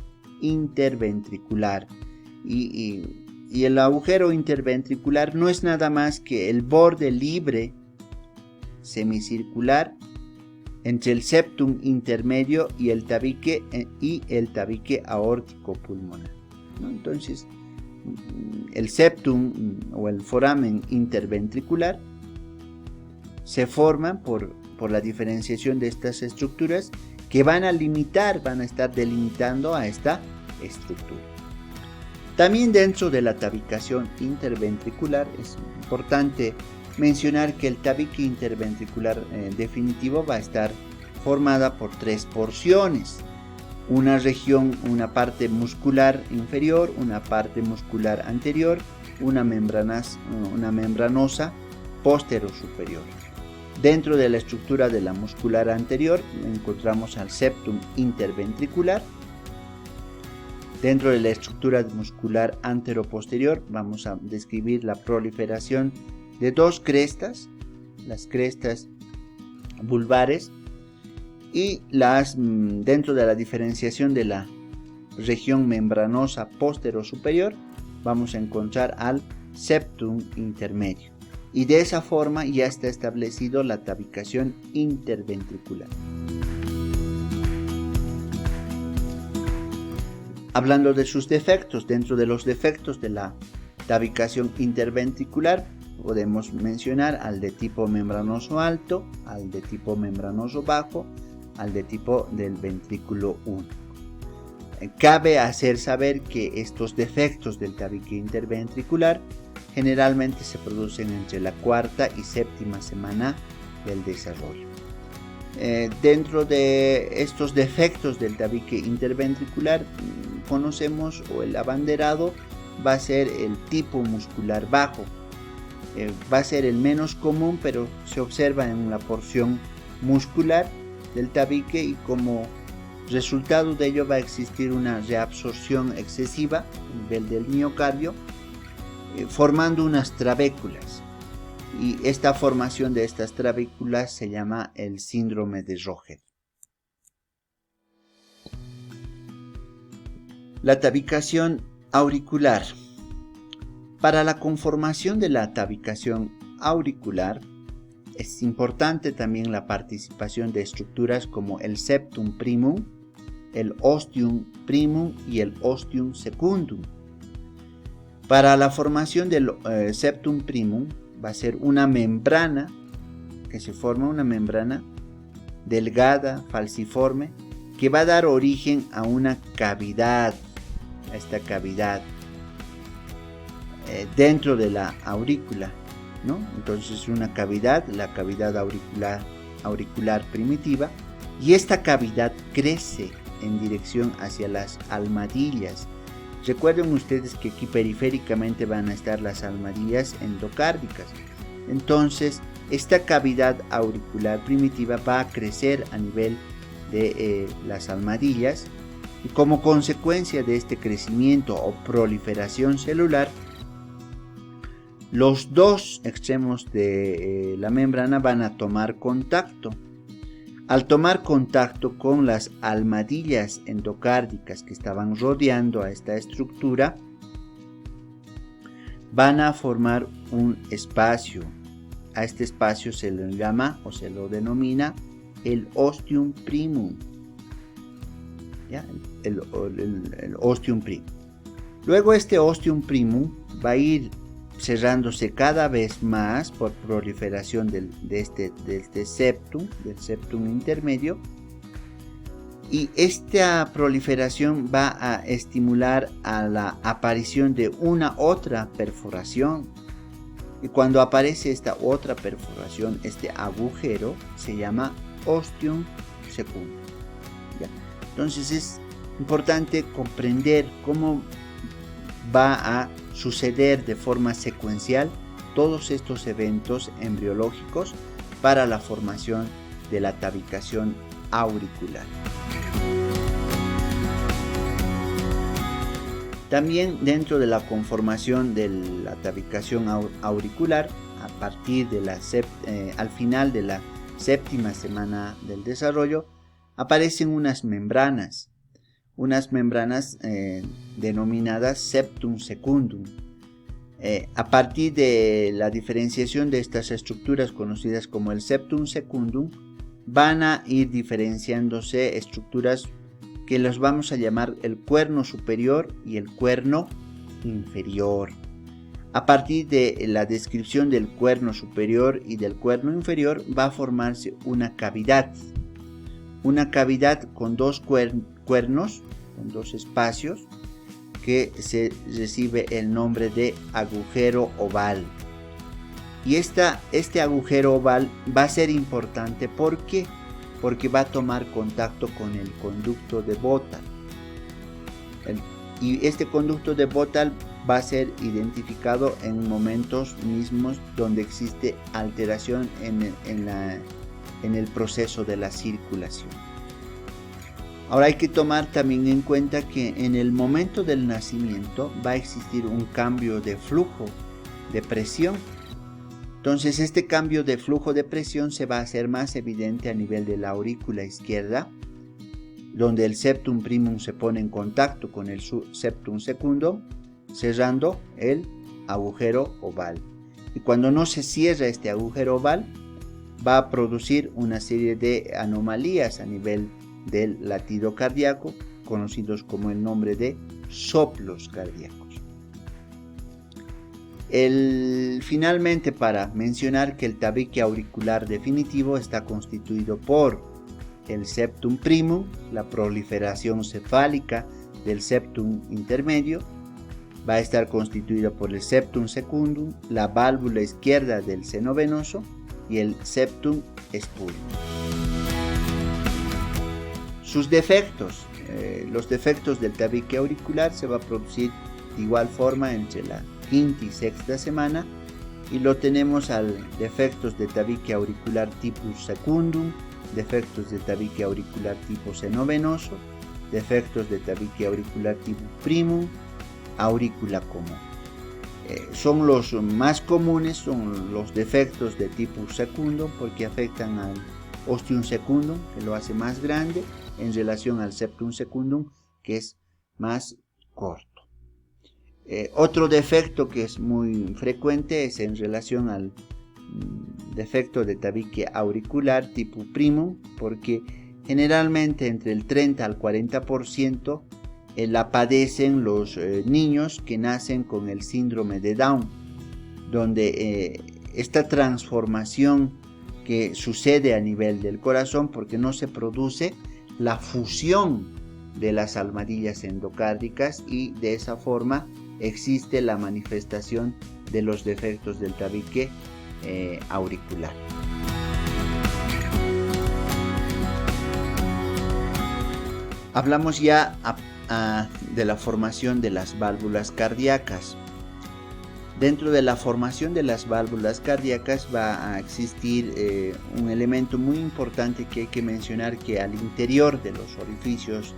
interventricular. Y el agujero interventricular no es nada más que el borde libre semicircular entre el septum intermedio y el tabique aórtico pulmonar, ¿no? Entonces, el septum o el foramen interventricular se forma por la diferenciación de estas estructuras que van a estar delimitando a esta estructura. También dentro de la tabicación interventricular es importante mencionar que el tabique interventricular definitivo va a estar formada por tres porciones: una parte muscular inferior, una parte muscular anterior, una membranosa posterior-superior. Dentro de la estructura de la muscular anterior encontramos al septum interventricular. Dentro de la estructura muscular anteroposterior vamos a describir la proliferación de dos crestas, las crestas vulvares, y dentro de la diferenciación de la región membranosa posterior-superior vamos a encontrar al septum intermedio, y de esa forma ya está establecido la tabicación interventricular. Hablando de sus defectos, dentro de los defectos de la tabicación interventricular podemos mencionar al de tipo membranoso alto, al de tipo membranoso bajo, al de tipo del ventrículo único. Cabe hacer saber que estos defectos del tabique interventricular generalmente se producen entre la cuarta y séptima semana del desarrollo. Dentro de estos defectos del tabique interventricular conocemos, o el abanderado va a ser el tipo muscular bajo. Va a ser el menos común, pero se observa en la porción muscular del tabique, y como resultado de ello va a existir una reabsorción excesiva a nivel del miocardio, formando unas trabéculas, y esta formación de estas trabéculas se llama el síndrome de Röhrl. La tabicación auricular. Para la conformación de la tabicación auricular es importante también la participación de estructuras como el septum primum, el ostium primum y el ostium secundum. Para la formación del septum primum va a ser una membrana, que se forma una membrana delgada, falciforme, que va a dar origen a una cavidad, a esta cavidad dentro de la aurícula, ¿no? Entonces una cavidad, la cavidad auricular primitiva, y esta cavidad crece en dirección hacia las almohadillas. Recuerden ustedes que aquí periféricamente van a estar las almohadillas endocárdicas. Entonces esta cavidad auricular primitiva va a crecer a nivel de las almohadillas, y como consecuencia de este crecimiento o proliferación celular, los dos extremos de la membrana van a tomar contacto. Al tomar contacto con las almohadillas endocárdicas que estaban rodeando a esta estructura, van a formar un espacio. A este espacio se le llama o se lo denomina el ostium primum. ¿Ya? El ostium primum. Luego este ostium primum va a ir cerrándose cada vez más por proliferación de este septum, del septum intermedio, y esta proliferación va a estimular a la aparición de una otra perforación, y cuando aparece esta otra perforación, este agujero, se llama ostium secundum. ¿Ya? Entonces es importante comprender cómo va a suceder de forma secuencial todos estos eventos embriológicos para la formación de la tabicación auricular. También dentro de la conformación de la tabicación auricular, a partir de al final de la séptima semana del desarrollo, aparecen unas membranas denominadas septum secundum. A partir de la diferenciación de estas estructuras conocidas como el septum secundum, van a ir diferenciándose estructuras que las vamos a llamar el cuerno superior y el cuerno inferior. A partir de la descripción del cuerno superior y del cuerno inferior va a formarse una cavidad con dos cuernos, con dos espacios, que se recibe el nombre de agujero oval. Y este agujero oval va a ser importante porque va a tomar contacto con el conducto de Botha. Y este conducto de Botha va a ser identificado en momentos mismos donde existe alteración en el proceso de la circulación. Ahora hay que tomar también en cuenta que en el momento del nacimiento va a existir un cambio de flujo de presión. Entonces este cambio de flujo de presión se va a hacer más evidente a nivel de la aurícula izquierda, donde el septum primum se pone en contacto con el septum secundum, cerrando el agujero oval. Y cuando no se cierra este agujero oval, va a producir una serie de anomalías a nivel del latido cardíaco, conocidos como el nombre de soplos cardíacos. Finalmente, para mencionar que el tabique auricular definitivo está constituido por el septum primum, la proliferación cefálica del septum intermedio, va a estar constituida por el septum secundum, la válvula izquierda del seno venoso y el septum spurio. Sus defectos. Los defectos del tabique auricular se va a producir de igual forma entre la quinta y sexta semana, y lo tenemos al defectos de tabique auricular tipo secundum, defectos de tabique auricular tipo seno venoso, defectos de tabique auricular tipo primum, aurícula común. Son los más comunes, son los defectos de tipo secundum, porque afectan al ostium secundum, que lo hace más grande, en relación al septum secundum, que es más corto. Otro defecto que es muy frecuente es en relación al defecto de tabique auricular tipo primum, porque generalmente entre el 30 al 40% la padecen los niños que nacen con el síndrome de Down, donde esta transformación que sucede a nivel del corazón, porque no se produce la fusión de las almohadillas endocárdicas, y de esa forma existe la manifestación de los defectos del tabique auricular. Hablamos ya de la formación de las válvulas cardíacas. Dentro de la formación de las válvulas cardíacas va a existir un elemento muy importante que hay que mencionar, que al interior de los orificios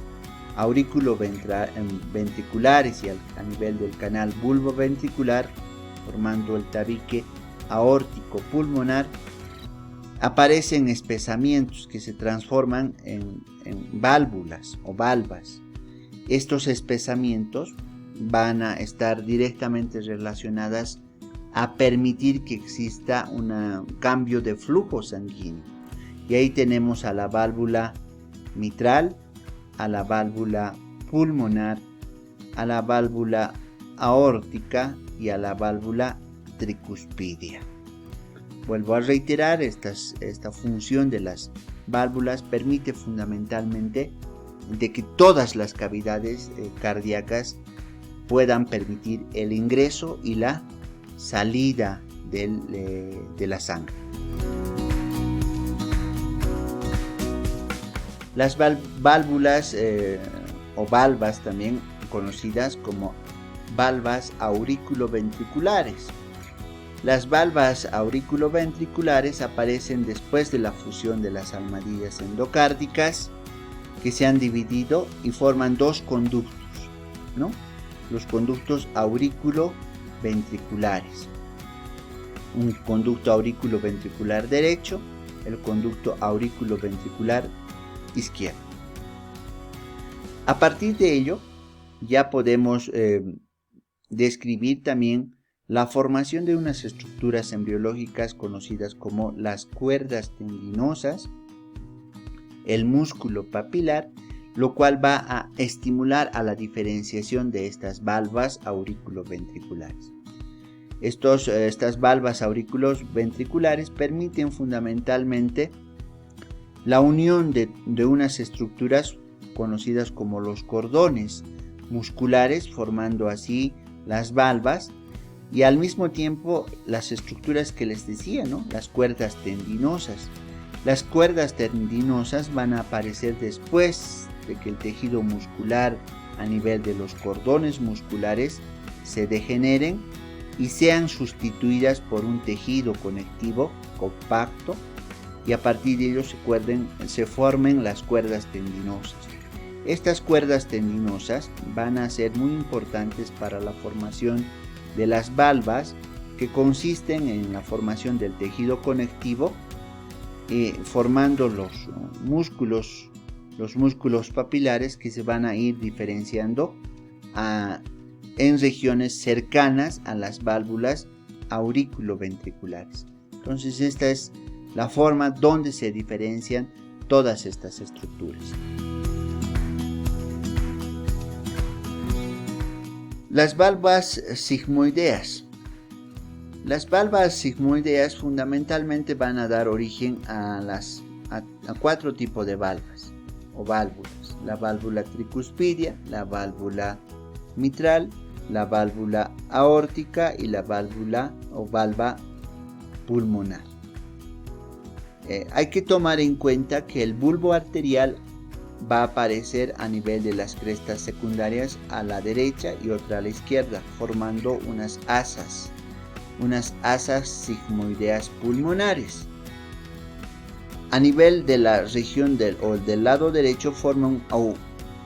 auriculoventriculares y a nivel del canal bulboventricular, formando el tabique aórtico pulmonar, aparecen espesamientos que se transforman en válvulas o valvas. Estos espesamientos van a estar directamente relacionadas a permitir que exista un cambio de flujo sanguíneo. Y ahí tenemos a la válvula mitral, a la válvula pulmonar, a la válvula aórtica y a la válvula tricuspidia. Vuelvo a reiterar, esta función de las válvulas permite fundamentalmente de que todas las cavidades cardíacas puedan permitir el ingreso y la salida de la sangre. Las válvulas o valvas, también conocidas como valvas auriculoventriculares. Las valvas auriculoventriculares aparecen después de la fusión de las almohadillas endocárdicas, que se han dividido y forman dos conductos, ¿no? Los conductos auriculoventriculares. Un conducto auriculoventricular derecho, el conducto auriculoventricular izquierdo. A partir de ello, ya podemos describir también la formación de unas estructuras embriológicas conocidas como las cuerdas tendinosas, el músculo papilar, lo cual va a estimular a la diferenciación de estas valvas auriculoventriculares. Estas valvas auriculoventriculares permiten fundamentalmente la unión de unas estructuras conocidas como los cordones musculares, formando así las valvas, y al mismo tiempo las estructuras que les decía, ¿no? Las cuerdas tendinosas. Las cuerdas tendinosas van a aparecer después de que el tejido muscular a nivel de los cordones musculares se degeneren y sean sustituidas por un tejido conectivo compacto, y a partir de ello se formen las cuerdas tendinosas. Estas cuerdas tendinosas van a ser muy importantes para la formación de las valvas, que consisten en la formación del tejido conectivo, formando los músculos papilares, que se van a ir diferenciando en regiones cercanas a las válvulas auriculoventriculares. Entonces esta es la forma donde se diferencian todas estas estructuras. Las valvas sigmoideas. Las valvas sigmoideas fundamentalmente van a dar origen a 4 tipos de valvas o válvulas: la válvula tricuspidia, la válvula mitral, la válvula aórtica y la válvula o valva pulmonar. Hay que tomar en cuenta que el bulbo arterial va a aparecer a nivel de las crestas secundarias a la derecha y otra a la izquierda, formando unas asas sigmoideas pulmonares. A nivel de la región del lado derecho forma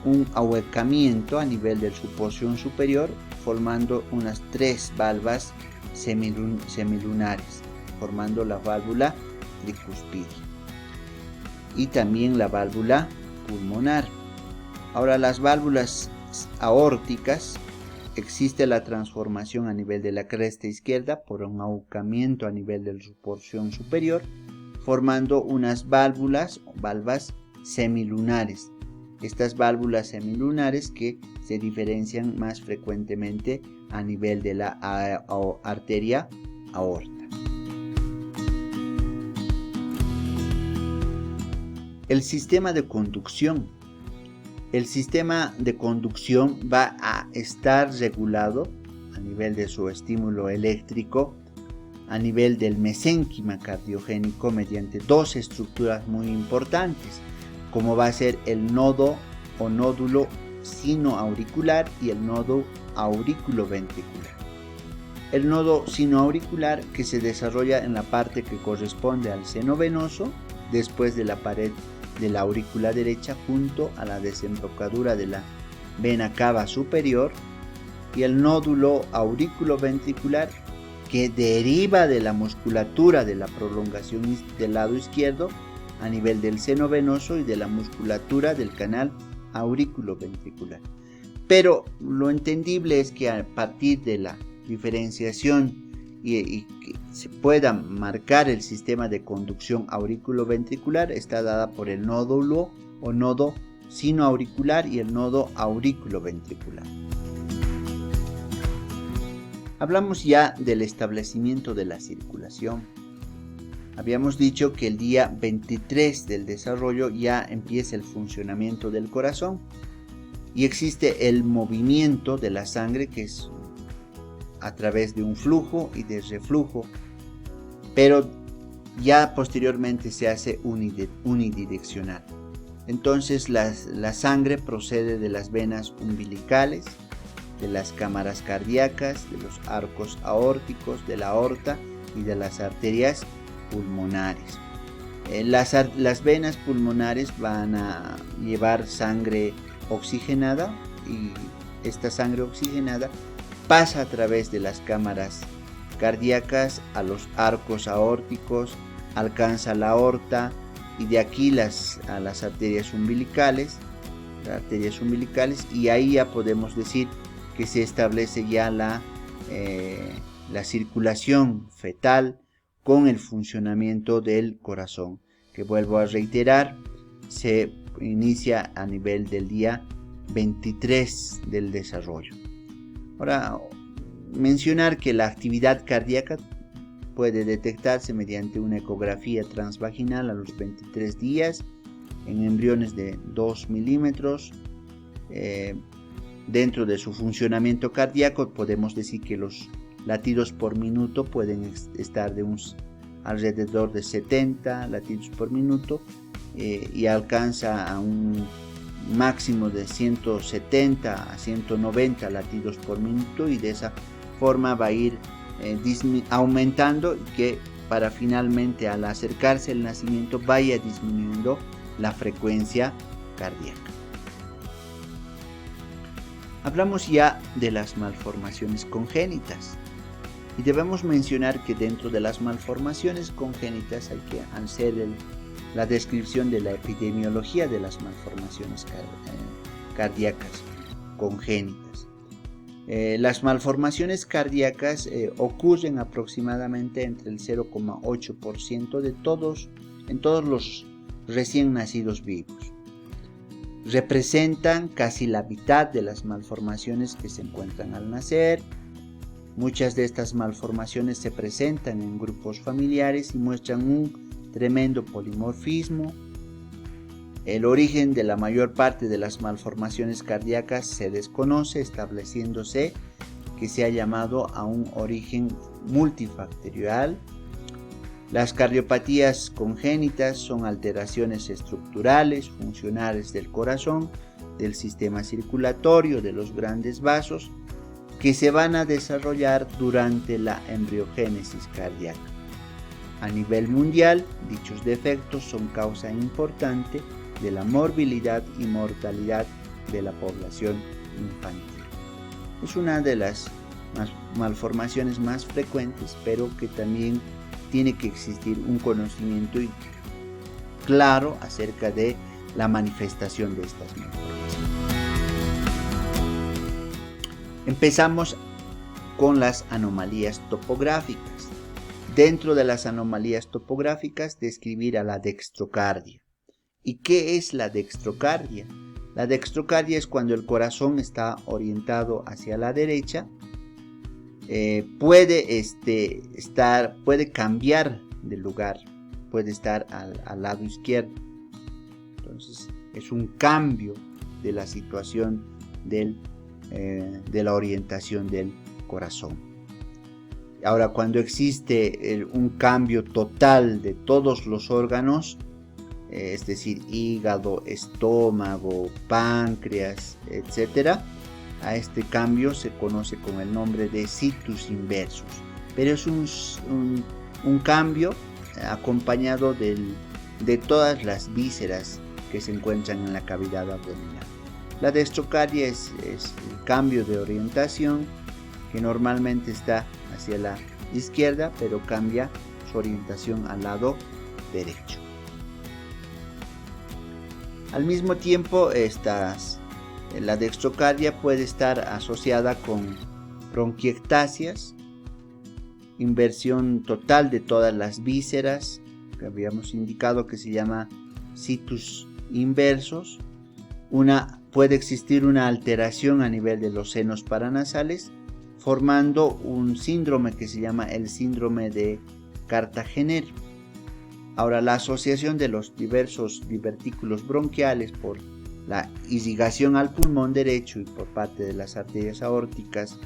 un ahuecamiento a nivel de su porción superior, formando unas 3 valvas semilunares, formando la válvula tricuspidia y también la válvula pulmonar. Ahora, las válvulas aórticas, existe la transformación a nivel de la cresta izquierda por un ahuecamiento a nivel de su porción superior, formando unas valvas semilunares. Estas válvulas semilunares que se diferencian más frecuentemente a nivel de la arteria aorta. El sistema de conducción. El sistema de conducción va a estar regulado a nivel de su estímulo eléctrico, a nivel del mesénquima cardiogénico, mediante 2 estructuras muy importantes, como va a ser el nodo o nódulo sinoauricular y el nodo auriculoventricular. El nodo sinoauricular, que se desarrolla en la parte que corresponde al seno venoso, después de la pared de la aurícula derecha junto a la desembocadura de la vena cava superior, y el nódulo auriculoventricular, que deriva de la musculatura de la prolongación del lado izquierdo a nivel del seno venoso y de la musculatura del canal auriculoventricular. Pero lo entendible es que a partir de la diferenciación y que se pueda marcar el sistema de conducción auriculoventricular está dada por el nódulo o nodo sinoauricular y el nodo auriculoventricular. Hablamos ya del establecimiento de la circulación. Habíamos dicho que el día 23 del desarrollo ya empieza el funcionamiento del corazón y existe el movimiento de la sangre, que es a través de un flujo y de reflujo, pero ya posteriormente se hace unidireccional. Entonces la sangre procede de las venas umbilicales, de las cámaras cardíacas, de los arcos aórticos, de la aorta y de las arterias pulmonares. Las venas pulmonares van a llevar sangre oxigenada y esta sangre oxigenada pasa a través de las cámaras cardíacas a los arcos aórticos, alcanza la aorta y de aquí a las arterias umbilicales, y ahí ya podemos decir que se establece ya la circulación fetal con el funcionamiento del corazón, que vuelvo a reiterar, se inicia a nivel del día 23 del desarrollo. Ahora, mencionar que la actividad cardíaca puede detectarse mediante una ecografía transvaginal a los 23 días en embriones de 2 milímetros. Dentro de su funcionamiento cardíaco podemos decir que los latidos por minuto pueden estar de alrededor de 70 latidos por minuto y alcanza a un máximo de 170 a 190 latidos por minuto, y de esa forma va a ir aumentando, y que para finalmente al acercarse el nacimiento vaya disminuyendo la frecuencia cardíaca. Hablamos ya de las malformaciones congénitas y debemos mencionar que dentro de las malformaciones congénitas hay que hacer la descripción de la epidemiología de las malformaciones cardíacas congénitas. Las malformaciones cardíacas ocurren aproximadamente entre el 0,8% en todos los recién nacidos vivos. Representan casi la mitad de las malformaciones que se encuentran al nacer. Muchas de estas malformaciones se presentan en grupos familiares y muestran un tremendo polimorfismo. El origen de la mayor parte de las malformaciones cardíacas se desconoce, estableciéndose que se ha llamado a un origen multifactorial. Las cardiopatías congénitas son alteraciones estructurales, funcionales del corazón, del sistema circulatorio, de los grandes vasos, que se van a desarrollar durante la embriogénesis cardíaca. A nivel mundial, dichos defectos son causa importante de la morbilidad y mortalidad de la población infantil. Es una de las malformaciones más frecuentes, pero que también tiene que existir un conocimiento claro acerca de la manifestación de estas malformaciones. Empezamos con las anomalías topográficas. Dentro de las anomalías topográficas, describir a la dextrocardia. ¿Y qué es la dextrocardia? La dextrocardia es cuando el corazón está orientado hacia la derecha. Puede cambiar de lugar, puede estar al lado izquierdo. Entonces es un cambio de la situación de la orientación del corazón. Ahora, cuando existe un cambio total de todos los órganos, es decir, hígado, estómago, páncreas, etc., a este cambio se conoce con el nombre de situs inversus, pero es un cambio acompañado de todas las vísceras que se encuentran en la cavidad abdominal. La dextrocardia es el cambio de orientación que normalmente está hacia la izquierda, pero cambia su orientación al lado derecho. Al mismo tiempo, la dextrocardia puede estar asociada con bronquiectasias, inversión total de todas las vísceras, que habíamos indicado que se llama situs inversus. Puede existir una alteración a nivel de los senos paranasales, formando un síndrome que se llama el síndrome de Cartagener. Ahora, la asociación de los diversos divertículos bronquiales por la irrigación al pulmón derecho y por parte de las arterias aórticas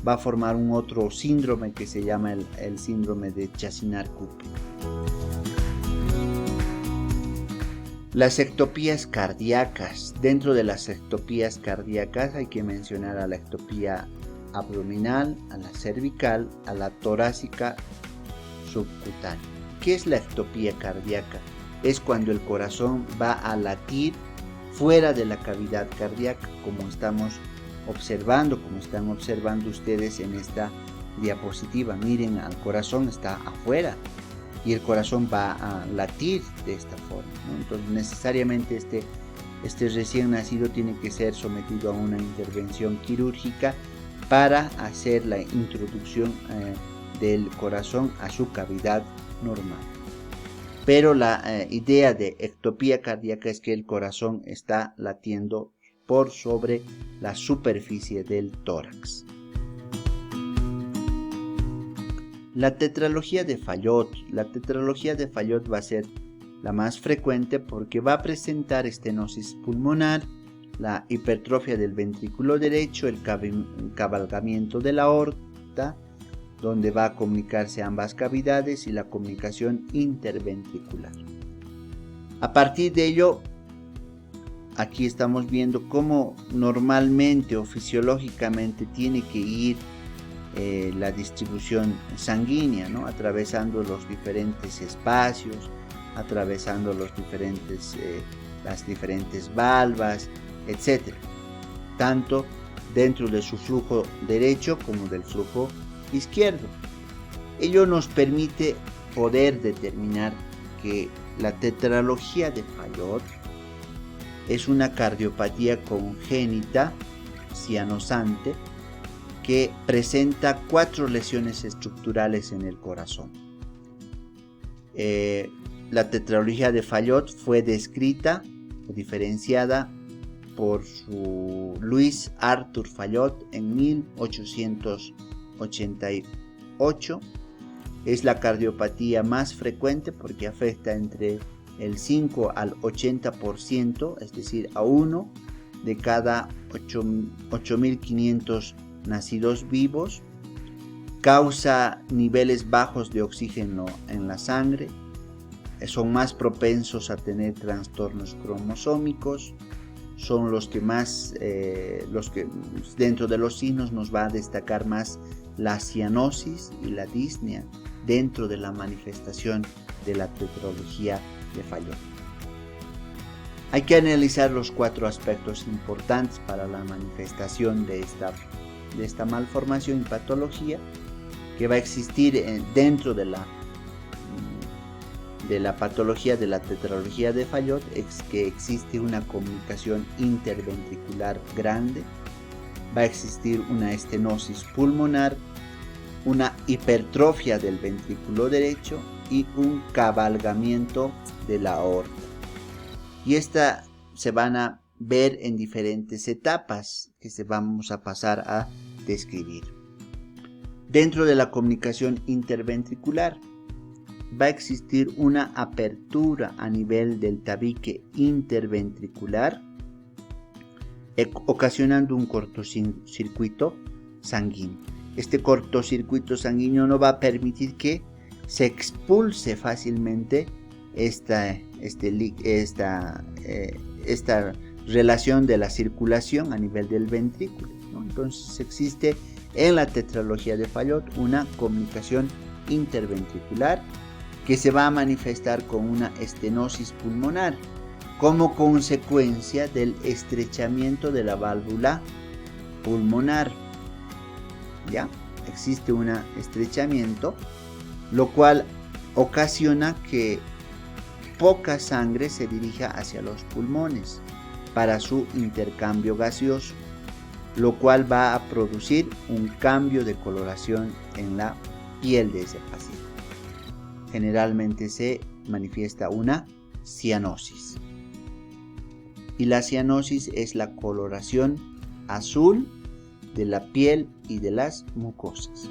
va a formar un otro síndrome que se llama el síndrome de Chasinar-Cooper. Las ectopías cardíacas. Dentro de las ectopías cardíacas hay que mencionar a la ectopía abdominal, a la cervical, a la torácica subcutánea. ¿Qué es la ectopía cardíaca? Es cuando el corazón va a latir fuera de la cavidad cardíaca, como están observando ustedes en esta diapositiva. Miren, el corazón está afuera y el corazón va a latir de esta forma, ¿no? Entonces necesariamente este recién nacido tiene que ser sometido a una intervención quirúrgica para hacer la introducción del corazón a su cavidad normal. Pero la idea de ectopía cardíaca es que el corazón está latiendo por sobre la superficie del tórax. La tetralogía de Fallot. La tetralogía de Fallot va a ser la más frecuente porque va a presentar estenosis pulmonar, la hipertrofia del ventrículo derecho, el cabalgamiento de la aorta, donde va a comunicarse ambas cavidades, y la comunicación interventricular. A partir de ello, aquí estamos viendo cómo normalmente o fisiológicamente tiene que ir la distribución sanguínea, ¿no? Atravesando los diferentes espacios, atravesando las diferentes valvas, etc. Tanto dentro de su flujo derecho como del flujo izquierdo. Ello nos permite poder determinar que la tetralogía de Fallot es una cardiopatía congénita cianosante que presenta 4 lesiones estructurales en el corazón. La tetralogía de Fallot fue descrita o diferenciada por Louis Arthur Fallot en 1800 88. Es la cardiopatía más frecuente porque afecta entre el 5 al 80%, es decir, a 1 de cada 8.500 nacidos vivos. Causa niveles bajos de oxígeno en la sangre. Son más propensos a tener trastornos cromosómicos. Son los que dentro de los signos nos va a destacar más la cianosis y la disnea dentro de la manifestación de la tetralogía de Fallot. Hay que analizar los 4 aspectos importantes para la manifestación de esta malformación y patología que va a existir dentro de la patología de la tetralogía de Fallot. Es que existe una comunicación interventricular grande, va a existir una estenosis pulmonar, una hipertrofia del ventrículo derecho y un cabalgamiento de la aorta. Y esta se van a ver en diferentes etapas que vamos a pasar a describir. Dentro de la comunicación interventricular va a existir una apertura a nivel del tabique interventricular, ocasionando un cortocircuito sanguíneo. Este cortocircuito sanguíneo no va a permitir que se expulse fácilmente esta relación de la circulación a nivel del ventrículo, ¿no? Entonces existe en la tetralogía de Fallot una comunicación interventricular que se va a manifestar con una estenosis pulmonar como consecuencia del estrechamiento de la válvula pulmonar. ¿Ya? Existe un estrechamiento, lo cual ocasiona que poca sangre se dirija hacia los pulmones para su intercambio gaseoso, lo cual va a producir un cambio de coloración en la piel de ese paciente. Generalmente se manifiesta una cianosis. Y la cianosis es la coloración azul de la piel y de las mucosas.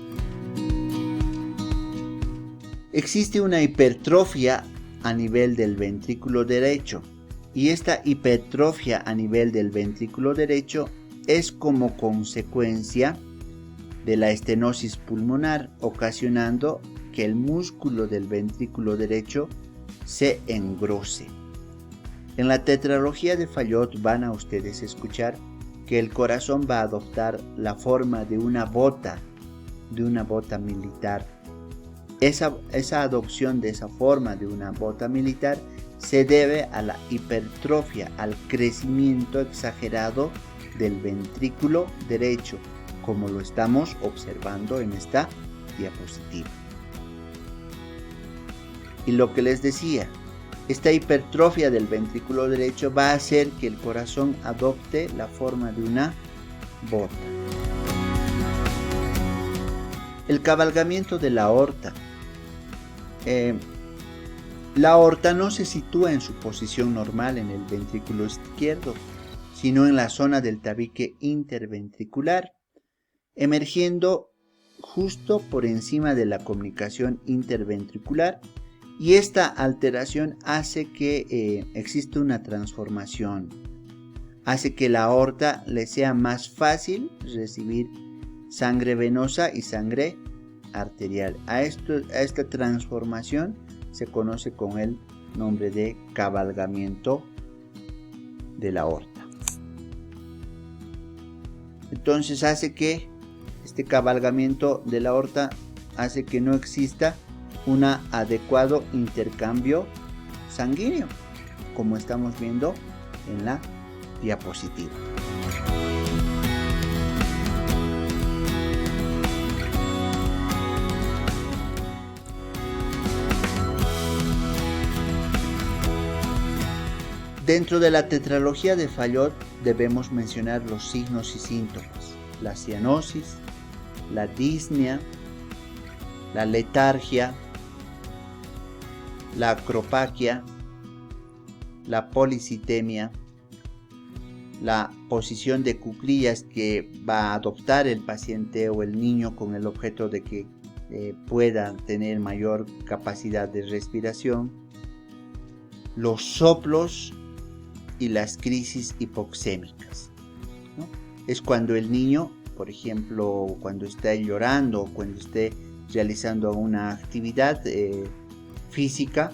Existe una hipertrofia a nivel del ventrículo derecho, y esta hipertrofia a nivel del ventrículo derecho es como consecuencia de la estenosis pulmonar, ocasionando que el músculo del ventrículo derecho se engrose. En la tetralogía de Fallot van a ustedes escuchar que el corazón va a adoptar la forma de una bota militar. Esa adopción de esa forma de una bota militar se debe a la hipertrofia, al crecimiento exagerado del ventrículo derecho, como lo estamos observando en esta diapositiva. Y lo que les decía, esta hipertrofia del ventrículo derecho va a hacer que el corazón adopte la forma de una bota. El cabalgamiento de la aorta. La aorta no se sitúa en su posición normal en el ventrículo izquierdo, sino en la zona del tabique interventricular, emergiendo justo por encima de la comunicación interventricular, y esta alteración hace que exista una transformación, hace que la aorta le sea más fácil recibir sangre venosa y sangre arterial. A esta transformación se conoce con el nombre de cabalgamiento de la aorta. Entonces hace que este cabalgamiento de la aorta hace que no exista un adecuado intercambio sanguíneo, como estamos viendo en la diapositiva. Dentro de la tetralogía de Fallot debemos mencionar los signos y síntomas: la cianosis, la disnea, la letargia, la acropaquia, la policitemia, la posición de cuclillas que va a adoptar el paciente o el niño con el objeto de que pueda tener mayor capacidad de respiración, los soplos y las crisis hipoxémicas, ¿no? Es cuando el niño, por ejemplo, cuando esté llorando o cuando esté realizando una actividad física,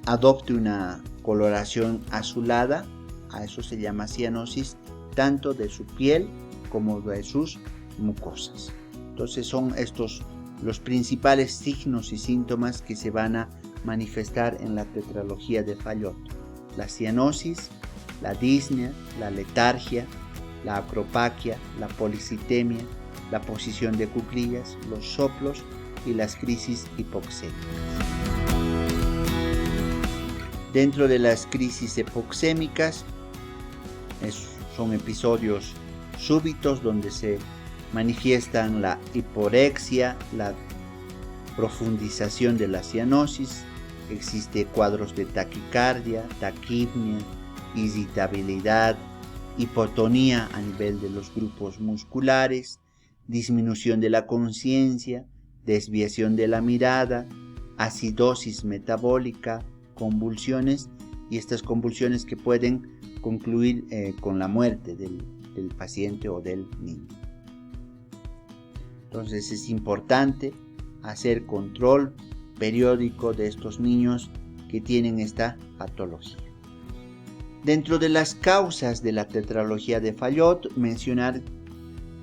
adopte una coloración azulada. A eso se llama cianosis, tanto de su piel como de sus mucosas. Entonces son estos los principales signos y síntomas que se van a manifestar en la tetralogía de Fallot: la cianosis, la disnea, la letargia, la acropaquia, la policitemia, la posición de cuclillas, los soplos y las crisis hipoxémicas. Dentro de las crisis hipoxémicas son episodios súbitos donde se manifiestan la hiporexia, la profundización de la cianosis, existe cuadros de taquicardia, taquipnia, irritabilidad, hipotonía a nivel de los grupos musculares, disminución de la conciencia, desviación de la mirada, acidosis metabólica, convulsiones, y estas convulsiones que pueden concluir con la muerte del paciente o del niño. Entonces es importante hacer control periódico de estos niños que tienen esta patología. Dentro de las causas de la tetralogía de Fallot, mencionar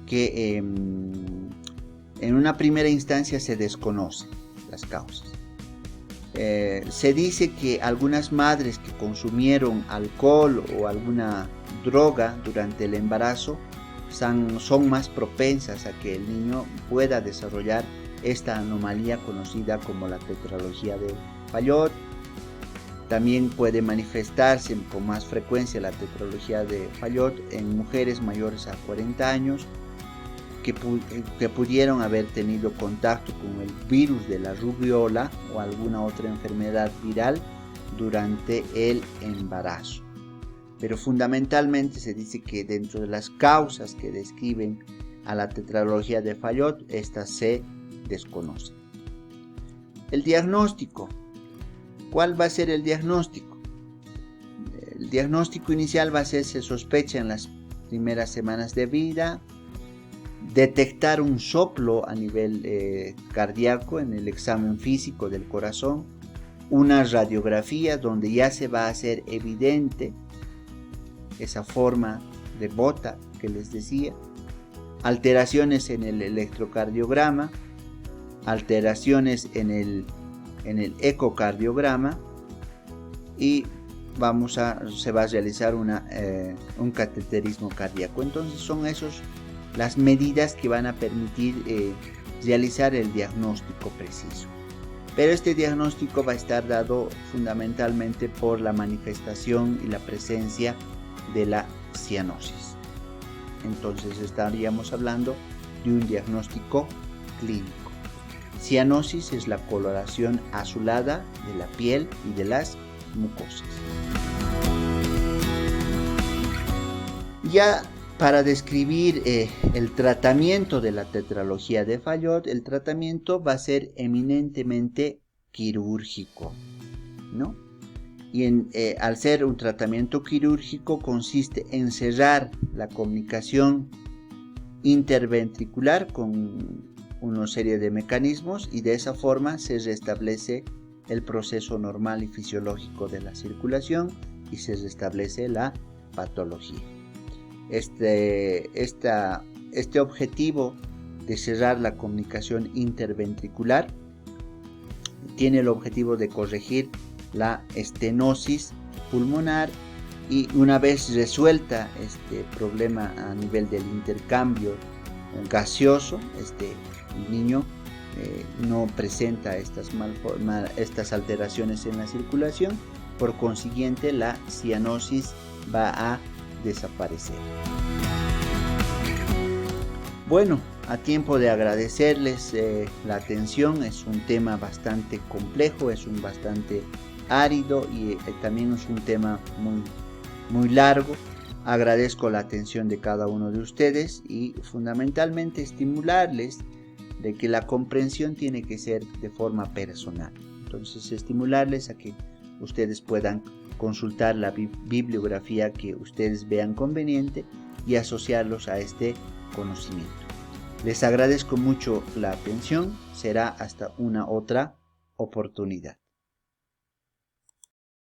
que en una primera instancia se desconocen las causas. Se dice que algunas madres que consumieron alcohol o alguna droga durante el embarazo son más propensas a que el niño pueda desarrollar esta anomalía conocida como la tetralogía de Fallot. También puede manifestarse con más frecuencia la tetralogía de Fallot en mujeres mayores a 40 años que pudieron haber tenido contacto con el virus de la rubiola o alguna otra enfermedad viral durante el embarazo. Pero fundamentalmente se dice que dentro de las causas que describen a la tetralogía de Fallot, estas se desconocen. El diagnóstico. ¿Cuál va a ser el diagnóstico? El diagnóstico inicial va a ser: se sospecha en las primeras semanas de vida, detectar un soplo a nivel cardíaco en el examen físico del corazón, una radiografía donde ya se va a hacer evidente esa forma de bota que les decía, alteraciones en el electrocardiograma, alteraciones en el ecocardiograma, y se va a realizar un cateterismo cardíaco. Entonces son las medidas que van a permitir realizar el diagnóstico preciso. Pero este diagnóstico va a estar dado fundamentalmente por la manifestación y la presencia de la cianosis. Entonces estaríamos hablando de un diagnóstico clínico. Cianosis es la coloración azulada de la piel y de las mucosas. Ya para describir el tratamiento de la tetralogía de Fallot, el tratamiento va a ser eminentemente quirúrgico, ¿no? Y al ser un tratamiento quirúrgico consiste en cerrar la comunicación interventricular con una serie de mecanismos, y de esa forma se restablece el proceso normal y fisiológico de la circulación y se restablece la patología. Este objetivo de cerrar la comunicación interventricular tiene el objetivo de corregir la estenosis pulmonar, y una vez resuelta este problema a nivel del intercambio gaseoso, el niño no presenta estas alteraciones en la circulación, por consiguiente la cianosis va a desaparecer. Bueno, a tiempo de agradecerles la atención. Es un tema bastante complejo, es bastante árido, y también es un tema muy largo, Agradezco la atención de cada uno de ustedes y fundamentalmente estimularles de que la comprensión tiene que ser de forma personal. Entonces, estimularles a que ustedes puedan consultar la bibliografía que ustedes vean conveniente y asociarlos a este conocimiento. Les agradezco mucho la atención. Será hasta una otra oportunidad.